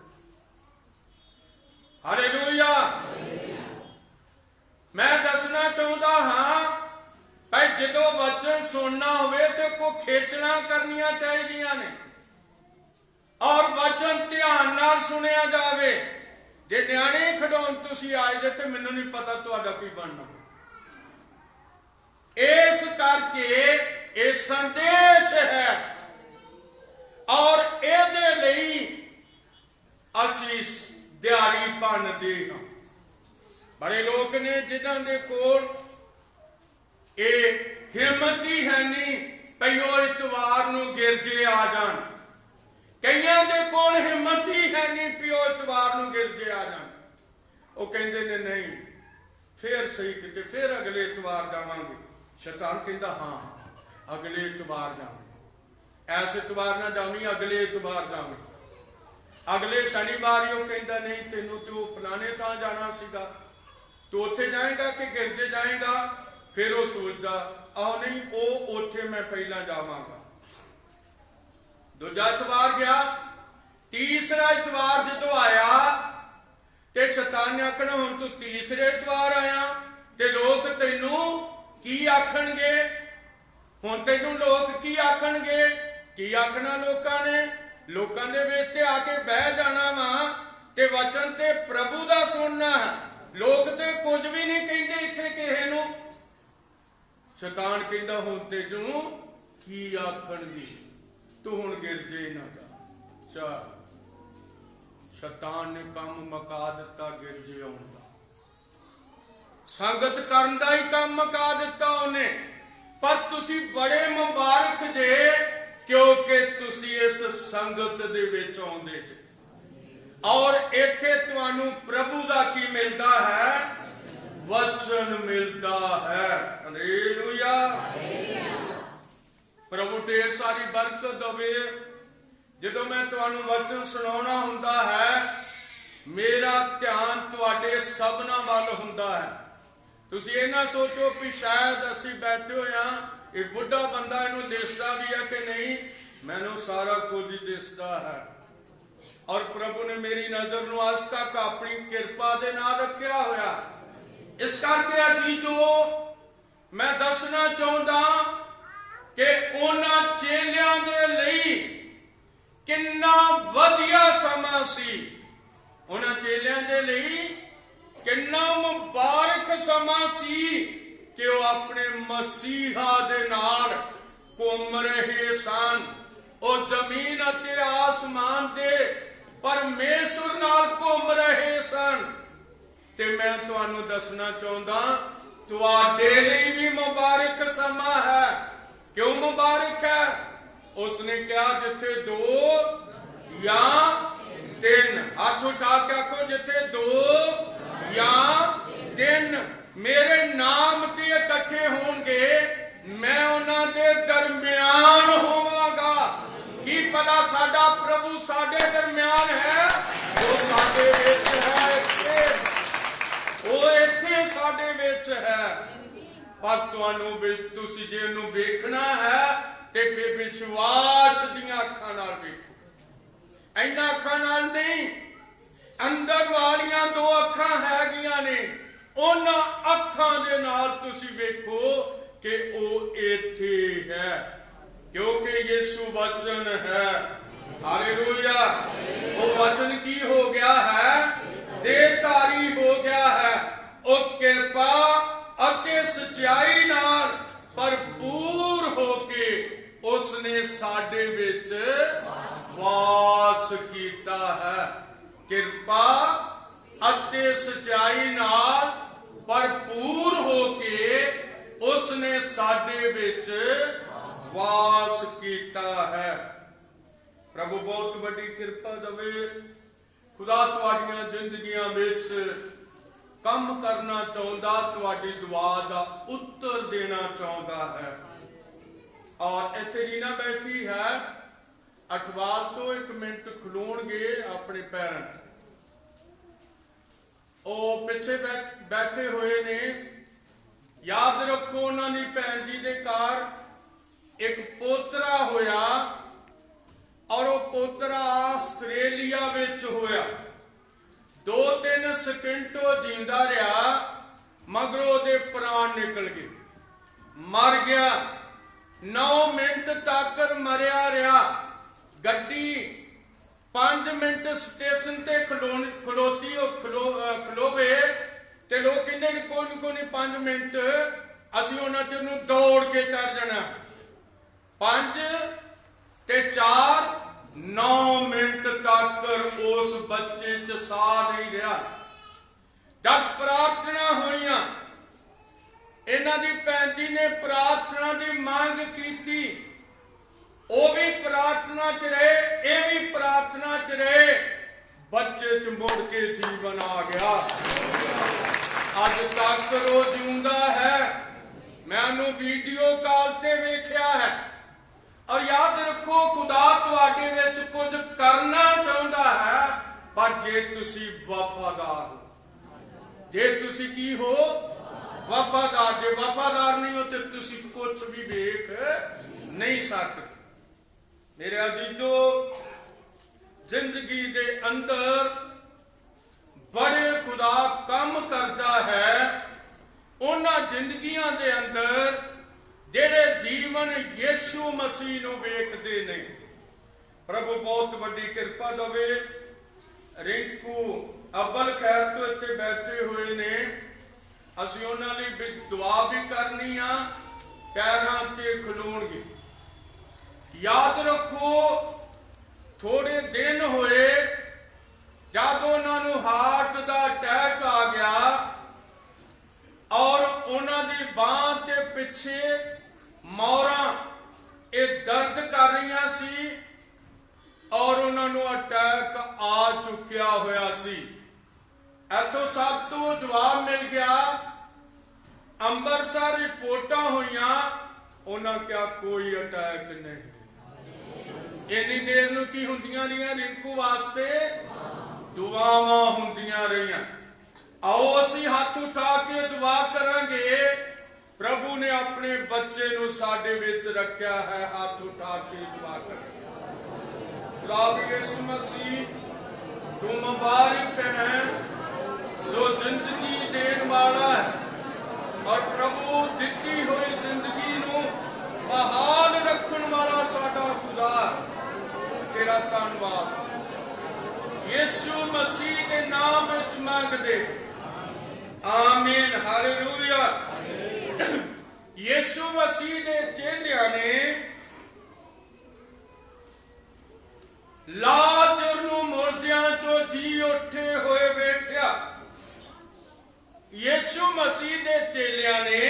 ਹਾਲੇਲੂਇਆ। ਮੈਂ ਦੱਸਣਾ ਚਾਹੁੰਦਾ ਹਾਂ ਭਾਈ ਜਦੋਂ ਵਚਨ ਸੁਣਨਾ ਹੋਵੇ ਤੇ ਕੋ ਖੇਚਣਾ ਕਰਨੀਆਂ ਚਾਹੀਦੀਆਂ ਨੇ ਔਰ ਵਚਨ ਧਿਆਨ ਨਾਲ ਸੁਣਿਆ ਜਾਵੇ। ਜੇ ਨਿਆਣੇ ਖਿਡੌਣ ਤੁਸੀਂ ਆਏ ਜੇ ਤੇ ਮੈਨੂੰ ਨਹੀਂ ਪਤਾ ਤੁਹਾਡਾ ਕੀ ਬਣਨਾ। ਇਸ ਕਰਕੇ ਇਹ ਸੰਦੇਸ਼ ਹੈ ਔਰ ਇਹਦੇ ਲਈ ਅਸੀਂ ਦਿਹਾੜੀ ਭੰਨਦੇ ਹਾਂ। ਬੜੇ ਲੋਕ ਨੇ ਜਿਨ੍ਹਾਂ ਦੇ ਕੋਲ ਇਹ ਹਿੰਮਤ ਹੀ ਹੈ ਨਹੀਂ ਭਈ ਉਹ ਇਤਵਾਰ ਨੂੰ ਗਿਰਜੇ ਆ ਜਾਣ। ਕਈਆਂ ਦੇ ਕੋਲ ਹਿੰਮਤ ਹੀ ਹੈ ਨਹੀਂ ਵੀ ਉਹ ਇਤਵਾਰ ਨੂੰ ਗਿਰਜੇ ਆ ਜਾਣ। ਉਹ ਕਹਿੰਦੇ ਨੇ ਨਹੀਂ ਫੇਰ ਸਹੀ ਕਿਤੇ ਫੇਰ ਅਗਲੇ ਇਤਵਾਰ ਜਾਵਾਂਗੇ। ਸ਼ੈਤਾਨ ਕਹਿੰਦਾ ਹਾਂ ਅਗਲੇ ਇਤਵਾਰ ਜਾਵਾਂਗੇ, ਐਸ ਇਤਵਾਰ ਨਾ ਜਾਵੀਂ, ਅਗਲੇ ਇਤਵਾਰ ਜਾਵਾਂਗੇ। ਅਗਲੇ ਸ਼ਨੀਵਾਰ ਉਹ ਕਹਿੰਦਾ ਨਹੀਂ ਤੈਨੂੰ ਤੇ ਉਹ ਫਲਾਣੇ ਥਾਂ ਜਾਣਾ ਸੀਗਾ, ਤੂੰ ਉੱਥੇ ਜਾਏਗਾ ਕਿ ਗਿਰਜੇ ਜਾਏਗਾ। ਫਿਰ ਉਹ ਸੋਚਦਾ ਆਹ ਨਹੀਂ ਉਹ ਉੱਥੇ ਮੈਂ ਪਹਿਲਾਂ ਜਾਵਾਂਗਾ। ਦੂਜਾ ਇਤਵਾਰ ਗਿਆ, ਤੀਸਰਾ ਇਤਵਾਰ ਜਦੋਂ ਆਇਆ ਤੇ ਸ਼ੈਤਾਨ ਨੇ ਆਖਣਾ ਹੁਣ ਤੂੰ ਤੀਸਰੇ ਇਤਵਾਰ ਆਇਆ ਤੇ ਲੋਕ ਤੈਨੂੰ ਕੀ ਆਖਣਗੇ। ਹੁਣ ਤੈਨੂੰ ਲੋਕ ਕੀ ਆਖਣਗੇ? ਕੀ ਆਖਣਾ ਲੋਕਾਂ ਨੇ? ਲੋਕਾਂ ਦੇ ਵਿੱਚ ਤੇ ਆ ਕੇ ਬਹਿ ਜਾਣਾ ਵਾ ਤੇ ਵਚਨ ਤੇ ਪ੍ਰਭੂ ਦਾ ਸੁਣਨਾ। ਲੋਕ ਤੇ ਕੁਝ ਵੀ ਨਹੀਂ ਕਹਿੰਦੇ ਇੱਥੇ ਕਿਸੇ ਨੂੰ। ਸ਼ੈਤਾਨ ਕਹਿੰਦਾ ਹੁਣ ਤੈਨੂੰ ਕੀ ਆਖਣਗੇ, ਤੂੰ ਹੁਣ ਗਿਰਜੇ ਨਾ ਜਾ। ਸ਼ੈਤਾਨ ਨੇ ਕੰਮ ਮੁਕਾ ਦਿੱਤਾ ਗਿਰਜੇ ਆਉਣ ਦਾ, ਸੰਗਤ ਕਰਨ ਦਾ ਹੀ ਕੰਮ ਮੁਕਾ ਦਿੱਤਾ ਉਹਨੇ। ਪਰ ਤੁਸੀਂ ਬੜੇ ਮੁਬਾਰਕ ਜੇ ਕਿਉਂਕਿ ਤੁਸੀਂ ਇਸ ਸੰਗਤ ਦੇ ਵਿੱਚ ਆਉਂਦੇ ਜੇ ਔਰ ਇੱਥੇ ਤੁਹਾਨੂੰ ਪ੍ਰਭੂ ਦਾ ਕੀ ਮਿਲਦਾ ਹੈ? ਵਚਨ ਮਿਲਦਾ ਹੈ। ਹਾਲੇਲੂਇਆ। ਪ੍ਰਭੂ ਢੇਰ ਸਾਰੀ ਬਰਕਤ ਦੇਵੇ। ਜਦੋਂ ਮੈਂ ਤੁਹਾਨੂੰ ਵਚਨ ਸੁਣਾਉਣਾ ਹੁੰਦਾ ਹੈ ਮੇਰਾ ਧਿਆਨ ਤੁਹਾਡੇ ਸਭਨਾਂ ਵੱਲ ਹੁੰਦਾ ਹੈ। ਤੁਸੀਂ ਇਹ ਨਾ ਸੋਚੋ ਵੀ ਸ਼ਾਇਦ ਅਸੀਂ ਬੈਠੇ ਹੋਏ ਹਾਂ, ਇਹ ਬੁੱਢਾ ਬੰਦਾ ਇਹਨੂੰ ਦਿਸਦਾ ਵੀ ਹੈ ਕਿ ਨਹੀਂ। ਮੈਨੂੰ ਸਾਰਾ ਕੁਝ ਦਿਸਦਾ ਹੈ ਔਰ ਪ੍ਰਭੂ ਨੇ ਮੇਰੀ ਨਜ਼ਰ ਨੂੰ ਅੱਜ ਤੱਕ ਆਪਣੀ ਕਿਰਪਾ ਦੇ ਨਾਲ ਰੱਖਿਆ ਹੋਇਆ। ਇਸ ਕਰਕੇ ਅੱਜ ਜੋ ਮੈਂ ਦੱਸਣਾ ਚਾਹੁੰਦਾ ਕਿ ਉਹਨਾਂ ਚੇਲਿਆਂ ਦੇ ਲਈ ਕਿੰਨਾ ਵਧੀਆ ਸਮਾਂ ਸੀ। ਉਹਨਾਂ ਚੇਲਿਆਂ ਦੇ ਲਈ ਕਿੰਨਾ ਮੁਬਾਰਕ ਸਮਾਂ ਸੀ ਕਿ ਉਹ ਆਪਣੇ ਮਸੀਹਾ ਦੇ ਨਾਲ ਘੁੰਮ ਰਹੇ ਸਨ। ਉਹ ਜ਼ਮੀਨ ਅਤੇ ਆਸਮਾਨ ਦੇ ਪਰਮੇਸ਼ਰ ਨਾਲ ਘੁੰਮ ਰਹੇ ਸਨ। ਤੇ ਮੈਂ ਤੁਹਾਨੂੰ ਦੱਸਣਾ ਚਾਹੁੰਦਾ ਤੁਹਾਡੇ ਲਈ ਵੀ ਮੁਬਾਰਕ ਸਮਾਂ ਹੈ। ਕਿਉਂ ਮੁਬਾਰਕ ਹੈ? ਉਸਨੇ ਕਿਹਾ ਜਿੱਥੇ ਦੋ ਜਾਂ ਤਿੰਨ, ਹੱਥ ਉਠਾ ਕੇ ਆਖੋ ਜਿੱਥੇ ਦੋ ਜਾਂ ਤਿੰਨ ਮੇਰੇ ਨਾਮ ਤੇ ਇਕੱਠੇ ਹੋਣਗੇ ਮੈਂ ਉਹਨਾਂ ਦੇ ਦਰਮਿਆਨ ਹੋਵਾਂਗਾ। ਕੀ ਭਲਾ ਸਾਡਾ ਪ੍ਰਭੂ ਸਾਡੇ ਦਰਮਿਆਨ ਹੈ? ਉਹ ਸਾਡੇ ਵਿੱਚ ਹੈ, ਇੱਥੇ ਉਹ ਇੱਥੇ ਸਾਡੇ ਵਿੱਚ ਹੈ। ਪਰ ਤੁਹਾਨੂੰ ਤੁਸੀਂ ਜੇ ਇਹਨੂੰ ਵੇਖਣਾ ਹੈ ਤੇ ਫਿਰ ਵਿਸ਼ਵਾਸ ਦੀਆਂ ਅੱਖਾਂ ਨਾਲ ਵੇਖੋ। ਇਹਨਾਂ ਅੱਖਾਂ ਨਾਲ ਨਹੀਂ, ਅੰਦਰ ਵਾਲੀਆਂ ਦੋ ਅੱਖਾਂ ਹੈਗੀਆਂ ਨੇ, ਉਹਨਾਂ ਅੱਖਾਂ ਦੇ ਨਾਲ ਤੁਸੀਂ ਵੇਖੋ ਕਿ ਉਹ ਇੱਥੇ ਹੈ ਕਿਉਂਕਿ ਯਿਸੂ ਵਚਨ ਹੈ। ਹਾਲੇਲੂਇਆ। ਉਹ ਵਚਨ ਕੀ ਹੋ ਗਿਆ ਹੈ? ਦੇਹਧਾਰੀ ਹੋ ਗਿਆ ਹੈ। ਉਹ ਕਿਰਪਾ ਅਤੇ ਸਚਾਈ ਨਾਲ ਭਰਪੂਰ ਹੋ ਕੇ ਉਸਨੇ ਸਾਡੇ ਵਿੱਚ ਵਾਸ ਕੀਤਾ ਹੈ। ਕਿਰਪਾ ਅਤੇ ਸਚਾਈ ਨਾਲ ਭਰਪੂਰ ਹੋ ਕੇ ਉਸਨੇ ਸਾਡੇ ਵਿੱਚ ਵਾਸ ਕੀਤਾ ਹੈ। ਪ੍ਰਭੂ ਬਹੁਤ ਵੱਡੀ ਕਿਰਪਾ ਦੇਵੇ। ਖੁਦਾ ਤੁਹਾਡੀਆਂ ਜ਼ਿੰਦਗੀਆਂ ਵਿੱਚ ਕੰਮ ਕਰਨਾ ਚਾਹੁੰਦਾ, ਤੁਹਾਡੀ ਦੁਆ ਦਾ ਉੱਤਰ ਦੇਣਾ ਚਾਹੁੰਦਾ ਹੈ। ਔਰ ਇੱਥੇ ਰੀਨਾ ਬੈਠੀ ਹੈ, ਅਠਵਾਲ ਤੋਂ 1 ਮਿੰਟ ਖਲੋਣਗੇ ਆਪਣੇ ਪੈਰਾਂ ਤੇ। ਉਹ ਪਿੱਛੇ ਬੈਠੇ ਹੋਏ ਨੇ याद रखो उन्होंने भैन जी के घर एक पोतरा होया और वो पोतरा आस्ट्रेलिया विच होया। 2-3 सेकंडों जींदा रहा, मगरों दे प्राण निकल गए, मर गया। 9 मिनट तक मरिया रहा। गड्डी 5 मिनट स्टेशन ते खलोती खलोवे ते लोग कहते कोई नहीं 5 मिनट असीं उन्हां च नूं दौड़ के चढ़ जाना। 5 ते 4 9 मिनट तक उस बच्चे च साह नहीं रहा। जब प्रार्थना होईयां, इन्हां दी भैन जी ने प्रार्थना की मांग की, वो भी प्रार्थना च रहे, ये भी प्रार्थना च रहे, बच्चे च मुड़ के जीवन आ गया। अज तक वो जिंदा है। मैं उन्हें वीडियो कॉल ते वेख्या है। और याद रखो खुदा तुहाडे विच कुछ करना चाहुंदा है, पर जे तुसी वफादार हो, जे तुसी की हो वफादार, जे वफादार नहीं हो तो तुसी कुछ भी वेख नहीं सकते। मेरे अजीजो, जिंदगी दे अंदर बड़े खुदा काम करता है। उन्हां जिंदगियां दे अंदर जेड़े जीवन यीशु मसीह नूं वेखदे ने। प्रभु बहुत वड्डी किरपा देवे। रिंकू अब्बल खैर तो इत्थे बैठे हुए ने, असीं उन्हां लई भी दुआ भी करनी आ, पैरां ते खलोणगे। याद रखो थोड़े दिन होए जब उन्होंने हार्ट का अटैक आ गया और उन्होंने बांह के पिछे मोहरां ये दर्द कर रही सी और उन्होंने अटैक आ चुकिया होया सी। इथों सब तो जवाब मिल गया। अंबरसर रिपोर्टां होईयां, उन्होंने क्या कोई अटैक नहीं। इन्नी देर नूं की हुंदियां रहियां रिंकू वास्ते दुआवां हुंदियां रहियां। आओ असीं हाथ उठा के दुआ करांगे। प्रभु ने अपने बच्चे नूं साडे विच रखिया है। हाथ उठा के दुआ करांगे। खुदा यीशु मसीह तू मुबारक है जो जिंदगी देने वाला है और प्रभु दिती हुई जिंदगी नूं बहाल रखने वाला साडा खुदा, तेरा धन्नवाद। यीशु मसीह के नाम विच मंगदे, आमीन, हालेलुया। यीशु मसीह के चेलियां ने लाजर नूं मुर्दियां चों जी उठे हुए वेख्या। यीशु मसीह के चेलियां ने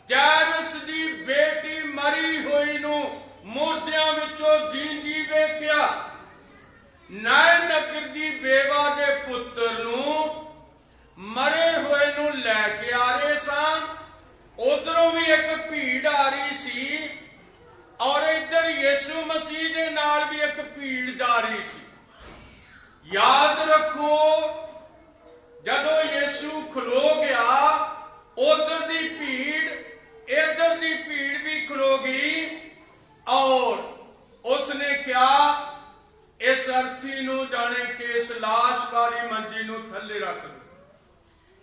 जायरस दी बेटी मरी हुई नूं मुर्दियां विचों जींदी वेख्या। नायन नगर दी बेवा दे पुत्र नूं मरे हुए नूं लैके आ रहे सन। उधरों भी एक भीड़ आ रही सी और इधर यीशु मसीह दे नाल भी एक भीड़ जा रही सी। याद रखो जदों यीशु खलो गया, उधर दी भीड़ इधर दी भीड़ भी खलो गई और उसने क्या इस अर्थी नूं जाने कि इस लाश वाली मंजी नूं थल्ले रख दो।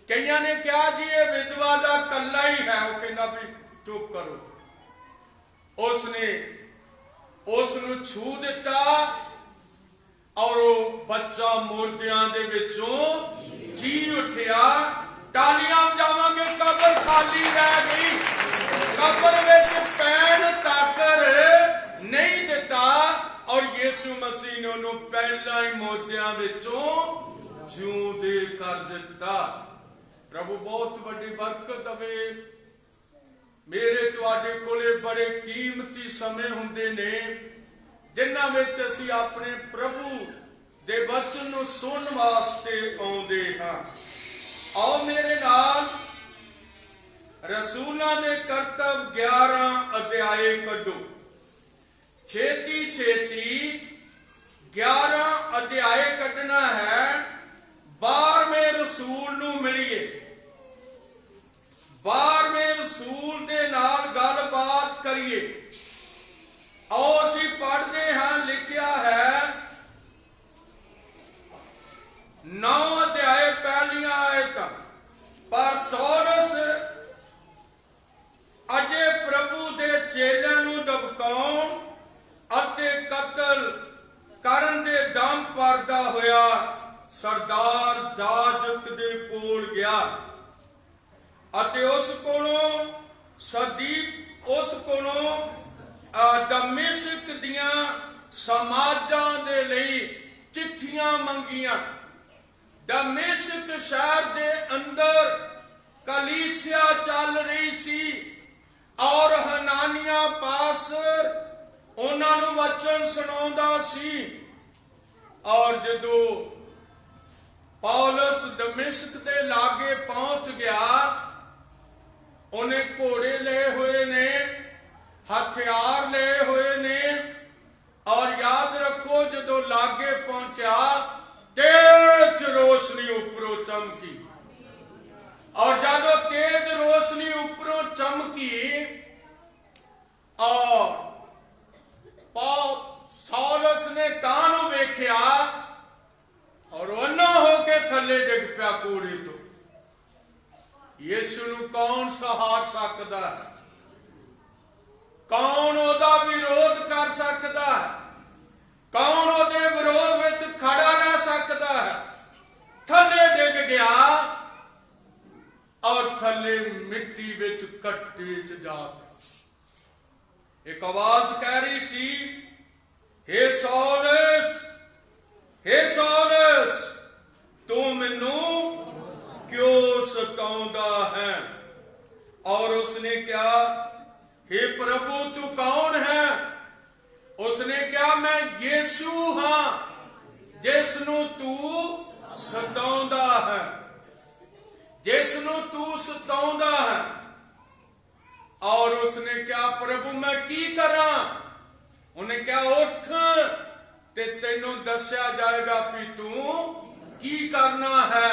कईयां ने कहा जी ये विधवा दा कल्ला ही है। वो कहना भी चुप करो। उसने उसनूं छू दिता और वो बच्चा मुर्दियां दे विचों जी उठिया। तालियां बजावांगे, कब्र खाली रह गई। कब्र विच पैण ताकर नहीं दिता और यीशु मसीह ने उन्होंने पहला ही मुर्दियां विचों जिउंदे कर दिता। प्रभु बहुत बड़ी बरकत देवे। मेरे तुहाडे कोले बड़े कीमती समय हुंदे ने जिन्हां विच असीं अपने प्रभु दे वचन नूं सुनन वास्ते आउंदे हां। आओ मेरे नाल रसूलां दे करतब 11 अध्याय कढो। छेती छेती 11 अध्याय कढना है। 12वें रसूल नूं मिलिए। 9 अध्याय पहलियां आयतां। पर सौलस अजे प्रभु दे चेलिਆਂ ਨੂੰ ਦਬਕਾਉਣ ਅਤੇ ਕਤਲ ਕਰਨ ਦੇ ਦਮ ਭਰਦਾ ਹੋਇਆ सरदार जाजक ਦੇ ਕੋਲ ਗਿਆ ਅਤੇ ਉਸ ਕੋਲੋਂ ਸਦੀਕ ਉਸ ਕੋਲੋਂ ਦਮਿਸ਼ਕ ਦੀਆਂ ਸਮਾਜਾਂ ਦੇ ਲਈ ਚਿੱਠੀਆਂ ਮੰਗੀਆਂ। दमिश्क शहर के अंदर कलीसिया चल रही सी और हनानिया पास्टर उन्होंने वचन सुनाउंदा सी। और जदों पौलुस दमिश्क के लागे पहुंच गया, उन्हें घोड़े ले हुए ने, हथियार ले हुए ने। और याद रखो जदों लागे पहुंचा तेज रोशनी उपरों चमकी। और जब तेज रोशनी उपरों चमकी और सौलस ने कानू वेख्या और अन्ना होके थले डिग पिया घोड़े तो। यीशु नूं कौन सहार सकदा है? कौन ओदा विरोध कर सकदा है? कौन ओदे विरोध विच खड़ा रह सकता है? थले डिग गया और थले मिट्टी विच कट्टे च जा गया। एक आवाज कह रही सी, हे सौलस, हे सौलस, तू मैनू क्यों सताउंदा है? और उसने क्या, हे प्रभु तू कौन है? उसने क्या, मैं यीशु हां जिसनू तू सताउंदा है, जिसनू तू सताउंदा है। और उसने क्या, प्रभु मैं की करा? उन्हें क्या, उठ ते तेनू दस्या जाएगा कि तू की करना है।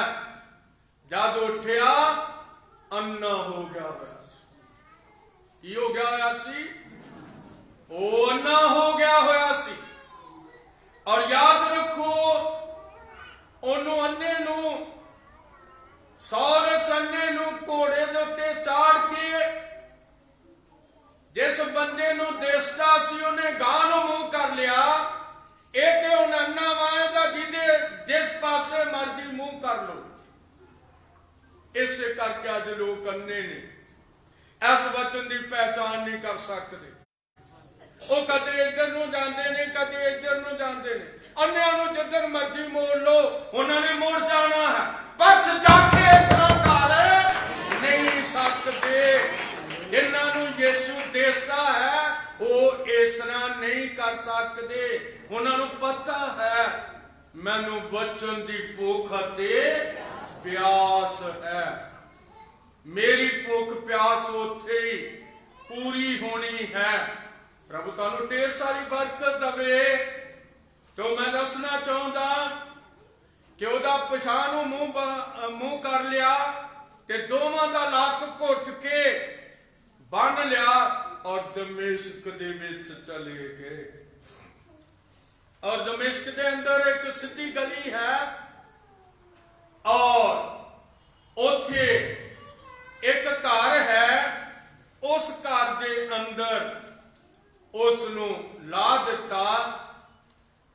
जद उठया अन्ना हो गया होया सी। की हो गया होया सी? ओ अन्ना हो गया होया सी। और याद रखो ओनू अन्ने नू, सौलस अन्ने नू घोड़े दे उत्ते चाड़ के जिस बंदे नू दिसदा सी उन्हें गां नू मूंह कर लिया। ये ते हुण अन्ना वाएगा जिदे जिस पासे मर्जी मूंह कर लो। इसे करके अज लोग अन्ने ने, इस वचन की पहचान नहीं कर सकते। वो कदे इधर नूं जांदे ने, कदे इधर नूं जांदे ने। अन्नियां नूं जिधर मर्जी मोड़ लो, उन्होंने मुड़ जाना है। बस जाके इस घर नहीं सकते। जिन्हां नूं यीशु दिसदा है वो इस तरह नहीं कर सकते। उन्हां नूं पता है मैनू वचन की भुख ते प्यास है। मेरी भुख प्यास उत्थे ही पूरी होनी है। प्रभु तुहानू ढेर सारी बरकत दवे। तो मैं दसना चाहता कि उहदा पिछां मूंह कर लिया ते दोवां दा लक घुट के बन लिया और दमिश्क दे विच चले गए। और दमिश्क दे अंदर एक सीधी गली है और उत्थे एक घर है। उस घर दे अंदर उसनू ला दिता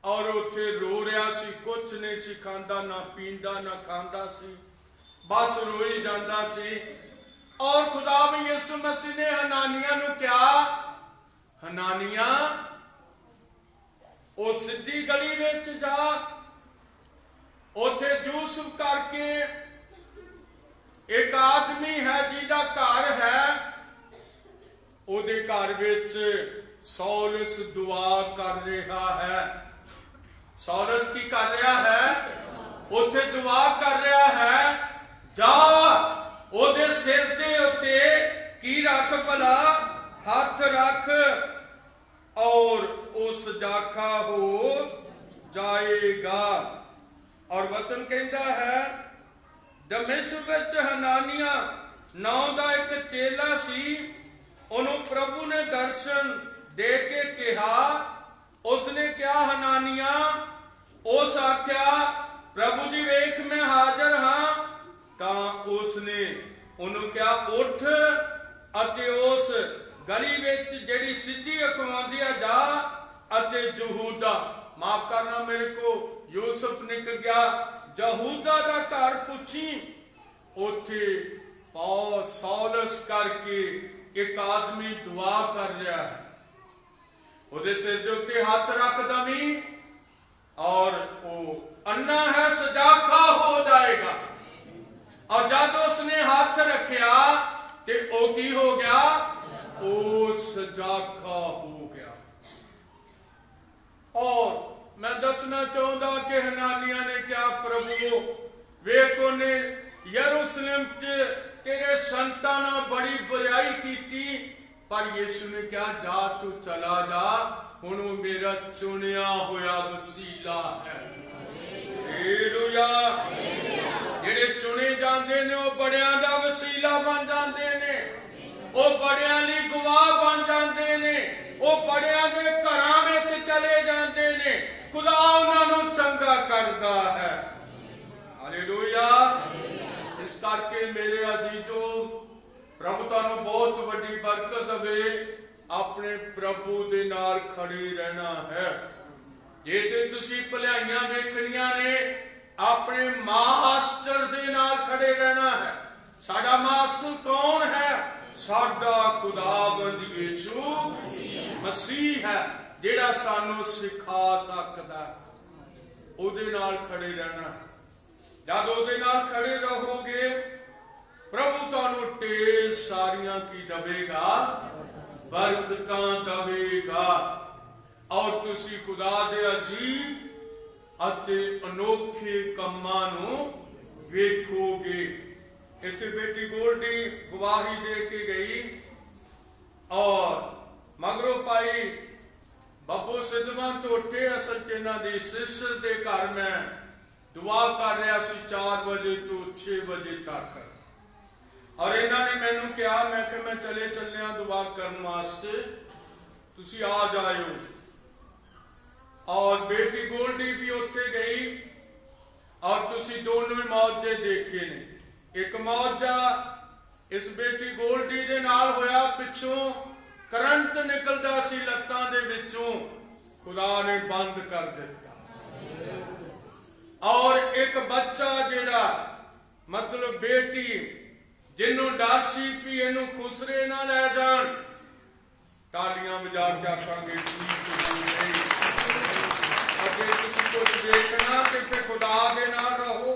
और उत्थे रो रहा सी। कुछ नहीं सी खांदा, ना पींदा, ना खांदा सी, बस रोई जांदा सी। और खुदा भी यीशु मसीह ने हनानिया नू क्या, हनानिया ओ सीधी गली विच जा, उत्थे जूस करके एक आदमी है जिहदा घर है, उहदे घर विच सौलस दुआ कर रहा है। सौलस की कर रहा है? उत्थे दुआ कर रहा है। जा ओदे सिर दे उत्ते की रख, भला हाथ रख और उस जाखा हो जाएगा। और वचन कहता है दमिश्क विच हनानिया नाम दा एक चेला सी। उन्हों प्रभु ने दर्शन दे के कहा। उसने क्या, हनानिया? उस आख्या प्रभु जी वेख मैं हाजिर हाँ, तां उसने ਉਹਨੂੰ ਕਿਹਾ ਉੱਠ ਅਤੇ ਉਸ ਗਲੀ ਵਿੱਚ ਜਿਹੜੀ ਸਿੱਧੀ ਅਖਵਾਉਂਦੀ ਆ ਜਾ ਅਤੇ ਯਹੂਦਾ, ਮਾਫ ਕਰਨਾ ਮੇਰੇ ਕੋ ਯੂਸਫ ਨਿਕਲ ਗਿਆ, ਯਹੂਦਾ ਦਾ ਘਰ ਪੁੱਛੀ। ਉੱਥੇ ਸੌਲਸ ਕਰਕੇ ਇੱਕ ਆਦਮੀ ਦੁਆ ਕਰ ਰਿਹਾ ਹੈ, ਉਹਦੇ ਸਿਰ ਦੇ ਉੱਤੇ ਹੱਥ ਰੱਖ ਦਵੀਂ और वो अन्ना है सजाखा हो जाएगा। और जब उसने हाथ रखा तो वो की हो गया, वो सजाखा हो गया। और मैं दसना चाहता कि हनानिया ने क्या प्रभु वेख ने यरूशलेम च तेरे संतां नाल बड़ी बुराई की, पर यीशु ने क्या जा तू चला जा, हुण मेरा चुनिया होया वसीला है। हालेलुया। जेड़े चुने जाते ने वो बड़ियां दा वसीला बन जाते ने, वो बड़ियां लई गवाह बन जाते ने, वो बड़ियां दे घरां विच चले जाते ने, खुदा उन्हां नूं चंगा करदा है। हालेलुया। इस करके मेरे अजीजो, प्रभु तुहानूं बहुत वड्डी बरकत देवे, अपने प्रभु दे नाल खड़े रहना है। जे ते तुसी भलाइयां वेखणियां ने, अपने मास्टर दे नाल खड़े रहना है। साडा मास्टर कौन है? साडा खुदावंद यीशु मसीह है, जेड़ा सानू सिखा सकदा, ओदे नाल खड़े रहना है। जद ओदे नाल खड़े रहोगे, प्रभु तुहानू ढेर सारियां की देवेगा, बरकतां देवेगा, और तुसी खुदा दे अजीब अते अनोखे कम्मां नूं वेखोगे। इत्थे बेटी गोल्डी गवाही दे के गई, और मगरों पाई बब्बू सिद्धवन टोटे, असल च इन्हां दी सिस्टर दे घर मैं दुआ कर रहा सी 4 बजे तो 6 बजे तक, और इन्हों ने मैनू कहा, मैं कि मैं चले चलिया दुआ करने वास्ते, तुसी आ जाओ। और बेटी गोल्डी भी उत्थे गई, और तुसी दोनों ही मौजे देखे ने। एक मौजा इस बेटी गोल्डी दे नाल होया, पिछों करंट निकलदा सी लत्तां दे विचों, खुदा ने बंद कर दिता। और एक बच्चा जेड़ा मतलब बेटी जिन्हों डर सी भी इनू खुसरे ना लै जान, तालियां बजा के आखांगे कुछ देखना कि फिर खुदा दे नाल रहो,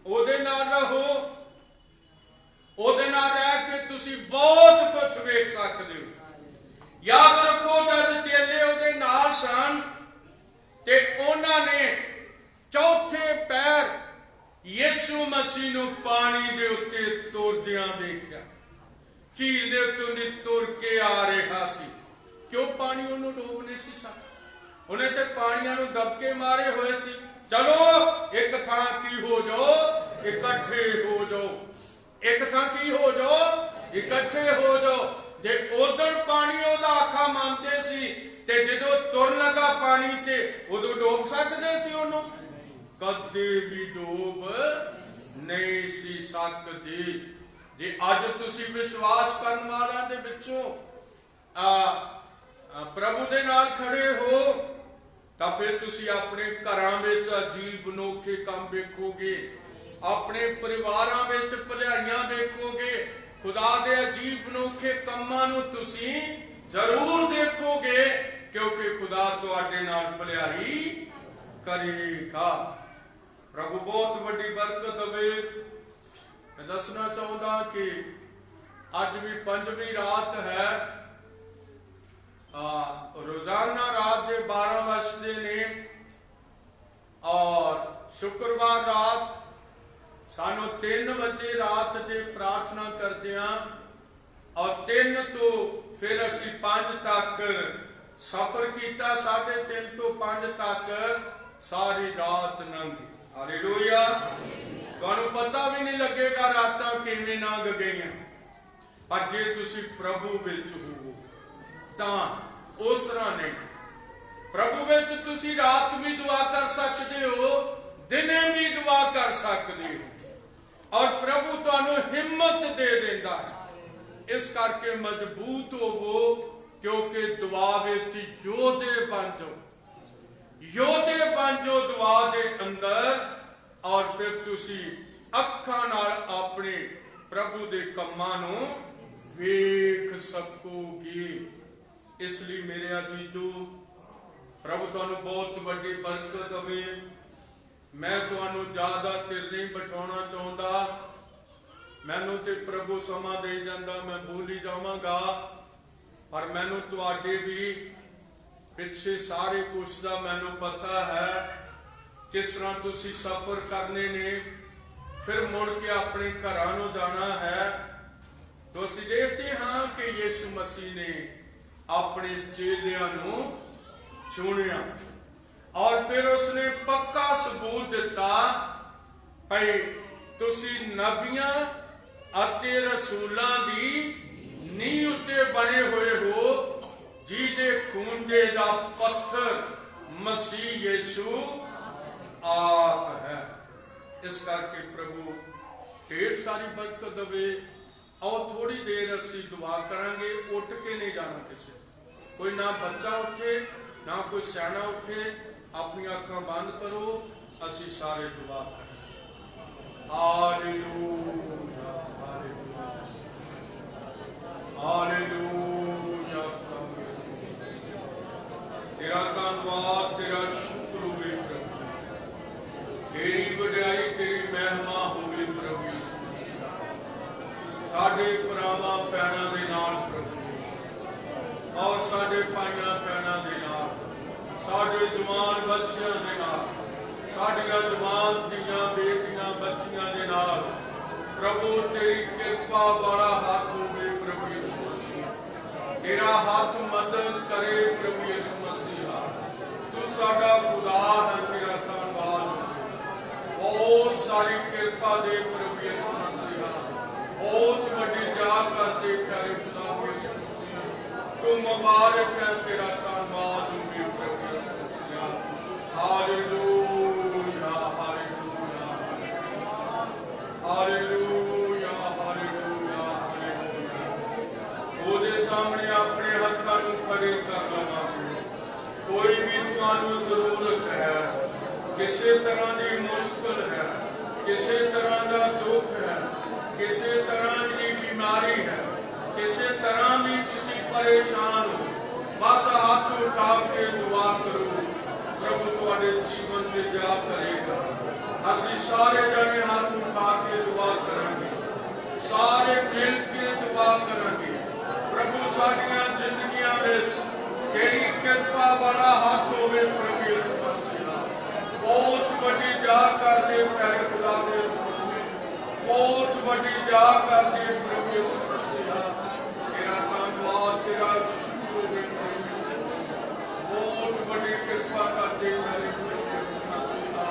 ओदे नाल रहो, ओदे नाल रह के तुसी बहुत कुछ वेख सकदे हो। याद रखो जद चेले ओदे नाल सन ते उन्हां ने चौथे पैर यीशु मसीह नूं पानी दे उत्ते तुरदियां देखिया, झील दे उत्ते तुर के आ रहा सी। क्यों? पानी उन्होंने डोब नहीं सी सकता, उन्हें तो पानियां नूं दबके मारे हुए सी। चलो एक थां की हो जाओ, इकट्ठे हो जाओ, एक थां की हो जाओ, इकट्ठे हो जाओ। जे उधर पानी ओदा आखा मानते सी, ते जदों तुर लगा पानी ते उदों डोब सकदे सी ओनूं? कदे भी डोब नहीं सी सकदे। जे अज तुसी विश्वास करन वालियां दे विचों प्रभु दे नाल खड़े हो, तां फिर तुसी अपने घरां विच अजीब अनोखे काम वेखोगे, अपने परिवारां विच भलाइयां वेखोगे, खुदा दे अजीब अनोखे कामां नूं तुसी जरूर देखोगे, क्योंकि खुदा तुहाडे नाल भलाई करेगा। प्रभु बहुत वड्डी बरकत देवे। मैं दसना चाहता कि अज भी 5वीं रात है, रोजाना रात के 12 बजते ने, और शुक्रवार रात सानू 3 बजे रात के प्रार्थना करते हैं, और 3 तो फिर असी 5 तक सफर किया, 3:30 तो 5 तक सारी रात लंघी। हालेलुया। तुहानू पता भी नहीं लगेगा रातां किवें लंघ गईयां, पर जे तुसी प्रभु विच हो तां उस तरह नहीं। प्रभु विच तुसी रात भी दुआ कर सकते हो, ਦਿਨੇ ਵੀ ਦੁਆ ਕਰ ਸਕਦੇ ਹੋ ਔਰ ਪ੍ਰਭੂ ਤੁਹਾਨੂੰ ਹਿੰਮਤ ਦੇ ਦਿੰਦਾ ਹੈ। ਇਸ ਕਰਕੇ ਮਜ਼ਬੂਤ ਹੋਵੋ, ਕਿਉਂਕਿ ਦੁਆ ਵਿੱਚ ਯੋਧੇ ਬਣ ਜਾਓ, ਯੋਧੇ ਬਣ ਜਾਓ ਦੁਆ ਦੇ ਅੰਦਰ, ਔਰ ਫਿਰ ਤੁਸੀਂ ਅੱਖਾਂ ਨਾਲ ਆਪਣੇ ਪ੍ਰਭੂ ਦੇ ਕੰਮਾਂ ਨੂੰ ਵੇਖ ਸਕੋਗੇ। ਇਸ ਲਈ ਮੇਰੇ ਅਜ਼ੀਜ਼ੋ, ਪ੍ਰਭੂ ਤੁਹਾਨੂੰ ਬਹੁਤ ਵੱਡੀ ਬਰਕਤ ਦੇਵੇ। ਮੈਂ ਤੁਹਾਨੂੰ ਜ਼ਿਆਦਾ ਚਿਰ ਨਹੀਂ ਬਿਠਾਉਣਾ ਚਾਹੁੰਦਾ, ਮੈਨੂੰ ਤੇ ਪ੍ਰਭੂ ਸਮਾਂ ਦੇ ਜਾਂਦਾ, ਮੈਂ ਬੋਲੀ ਜਾਵਾਂਗਾ, ਪਰ ਮੈਨੂੰ ਤੁਹਾਡੇ ਵੀ ਪਿੱਛੇ ਸਾਰੇ ਕੁਝ ਦਾ ਮੈਨੂੰ ਪਤਾ ਹੈ, ਕਿਸ ਤਰ੍ਹਾਂ ਤੁਸੀਂ ਸਫ਼ਰ ਕਰਨੇ ਨੇ, ਫਿਰ ਮੁੜ ਕੇ ਆਪਣੇ ਘਰਾਂ ਨੂੰ ਜਾਣਾ ਹੈ। तो ਅਸੀਂ ਦੇਖਦੇ ਹਾਂ ਕਿ ਯਿਸੂ ਮਸੀਹ ਨੇ ਆਪਣੇ ਚੇਲਿਆਂ ਨੂੰ ਚੁਣਿਆ ਔਰ ਫਿਰ ਉਸਨੇ ਪੱਕਾ ਸਬੂਤ ਦਿੱਤਾ ਭਈ ਤੁਸੀਂ ਨਬੀਆਂ ਅਤੇ ਰਸੂਲਾਂ ਦੀ ਨੀਂਹ ਉੱਤੇ ਬਣੇ ਹੋਏ ਹੋ, ਜਿਹਦੇ ਖੂਨ ਦਾ ਪੱਥਰ ਮਸੀਹ ਯਿਸੂ ਆਪ ਹੈ। ਇਸ ਕਰਕੇ ਪ੍ਰਭੂ ਢੇਰ ਸਾਰੀ ਬਰਕਤ ਦੇਵੇ। और थोड़ी देर असी दुआ करांगे, उठ के नहीं जाना किसी, कोई ना बच्चा उठे ना कोई सियाना उठे, अपनी अखां बंद करो, असी सारे दुआ करें। हालेलुया हालेलुया, तेरा धन्यवाद, तेरा शुक्र होवे प्रभु, तेरी वडियाई तेरी महिमा होवे प्रभु। साडे भरावां भैणां दे नाल प्रभु और साडे भाइयां भैणां दे नाल, साडे जवान बच्चियां दे नाल, साडियां जवान धीआं बेटियां बच्चियां दे नाल प्रभु तेरी कृपा वाला हाथ होवे प्रभु यीशु मसीह, तेरा हाथ मदद करे प्रभु यीशु मसीह। तू साडा खुदा है, तेरा धन्यवाद, बहुत सारी कृपा दे प्रभु यीशु मसीह, बहुत बड़ी जाग करते प्यारे खुदा यीशु मसीह, तू मुबारक है, तेरा धन्यवाद होवे प्रभु Yeshu Masih. Hallelujah hallelujah hallelujah hallelujah hallelujah. ਉਹਦੇ ਸਾਹਮਣੇ ਆਪਣੇ ਹੱਥਾਂ ਨੂੰ ਖੜੇ ਕਰ ਲਵਾਂਗੇ। ਕੋਈ ਵੀ ਤੁਹਾਨੂੰ ਜ਼ਰੂਰਤ ਹੈ, ਕਿਸੇ ਤਰ੍ਹਾਂ ਦੀ ਮੁਸ਼ਕਲ ਹੈ, ਕਿਸੇ ਤਰ੍ਹਾਂ ਦਾ ਦੁੱਖ ਹੈ, किसी तरह की बीमारी है, किसी तरह भी किसी परेशान हो, बस हाथ उठा के दुआ करो, प्रभु तुम्हारे जीवन में क्या करेगा। असी सारे जने हाथ उठा के दुआ करेंगे, सारे मिल के दुआ करेंगे। प्रभु साडियां जिंदगियां में तेरी कृपा वाला हाथ होवे प्रभु यीशु मसीह, बहुत बड़ी जाग कर दे प्यारे खुदा दे यीशु मसीह, बहुत बड़ी जाग करते प्रभु यीशु मसीह। तेरा धन्यवाद, तेरा बहुत बड़ी कृपा करते प्रभु यीशु मसीह।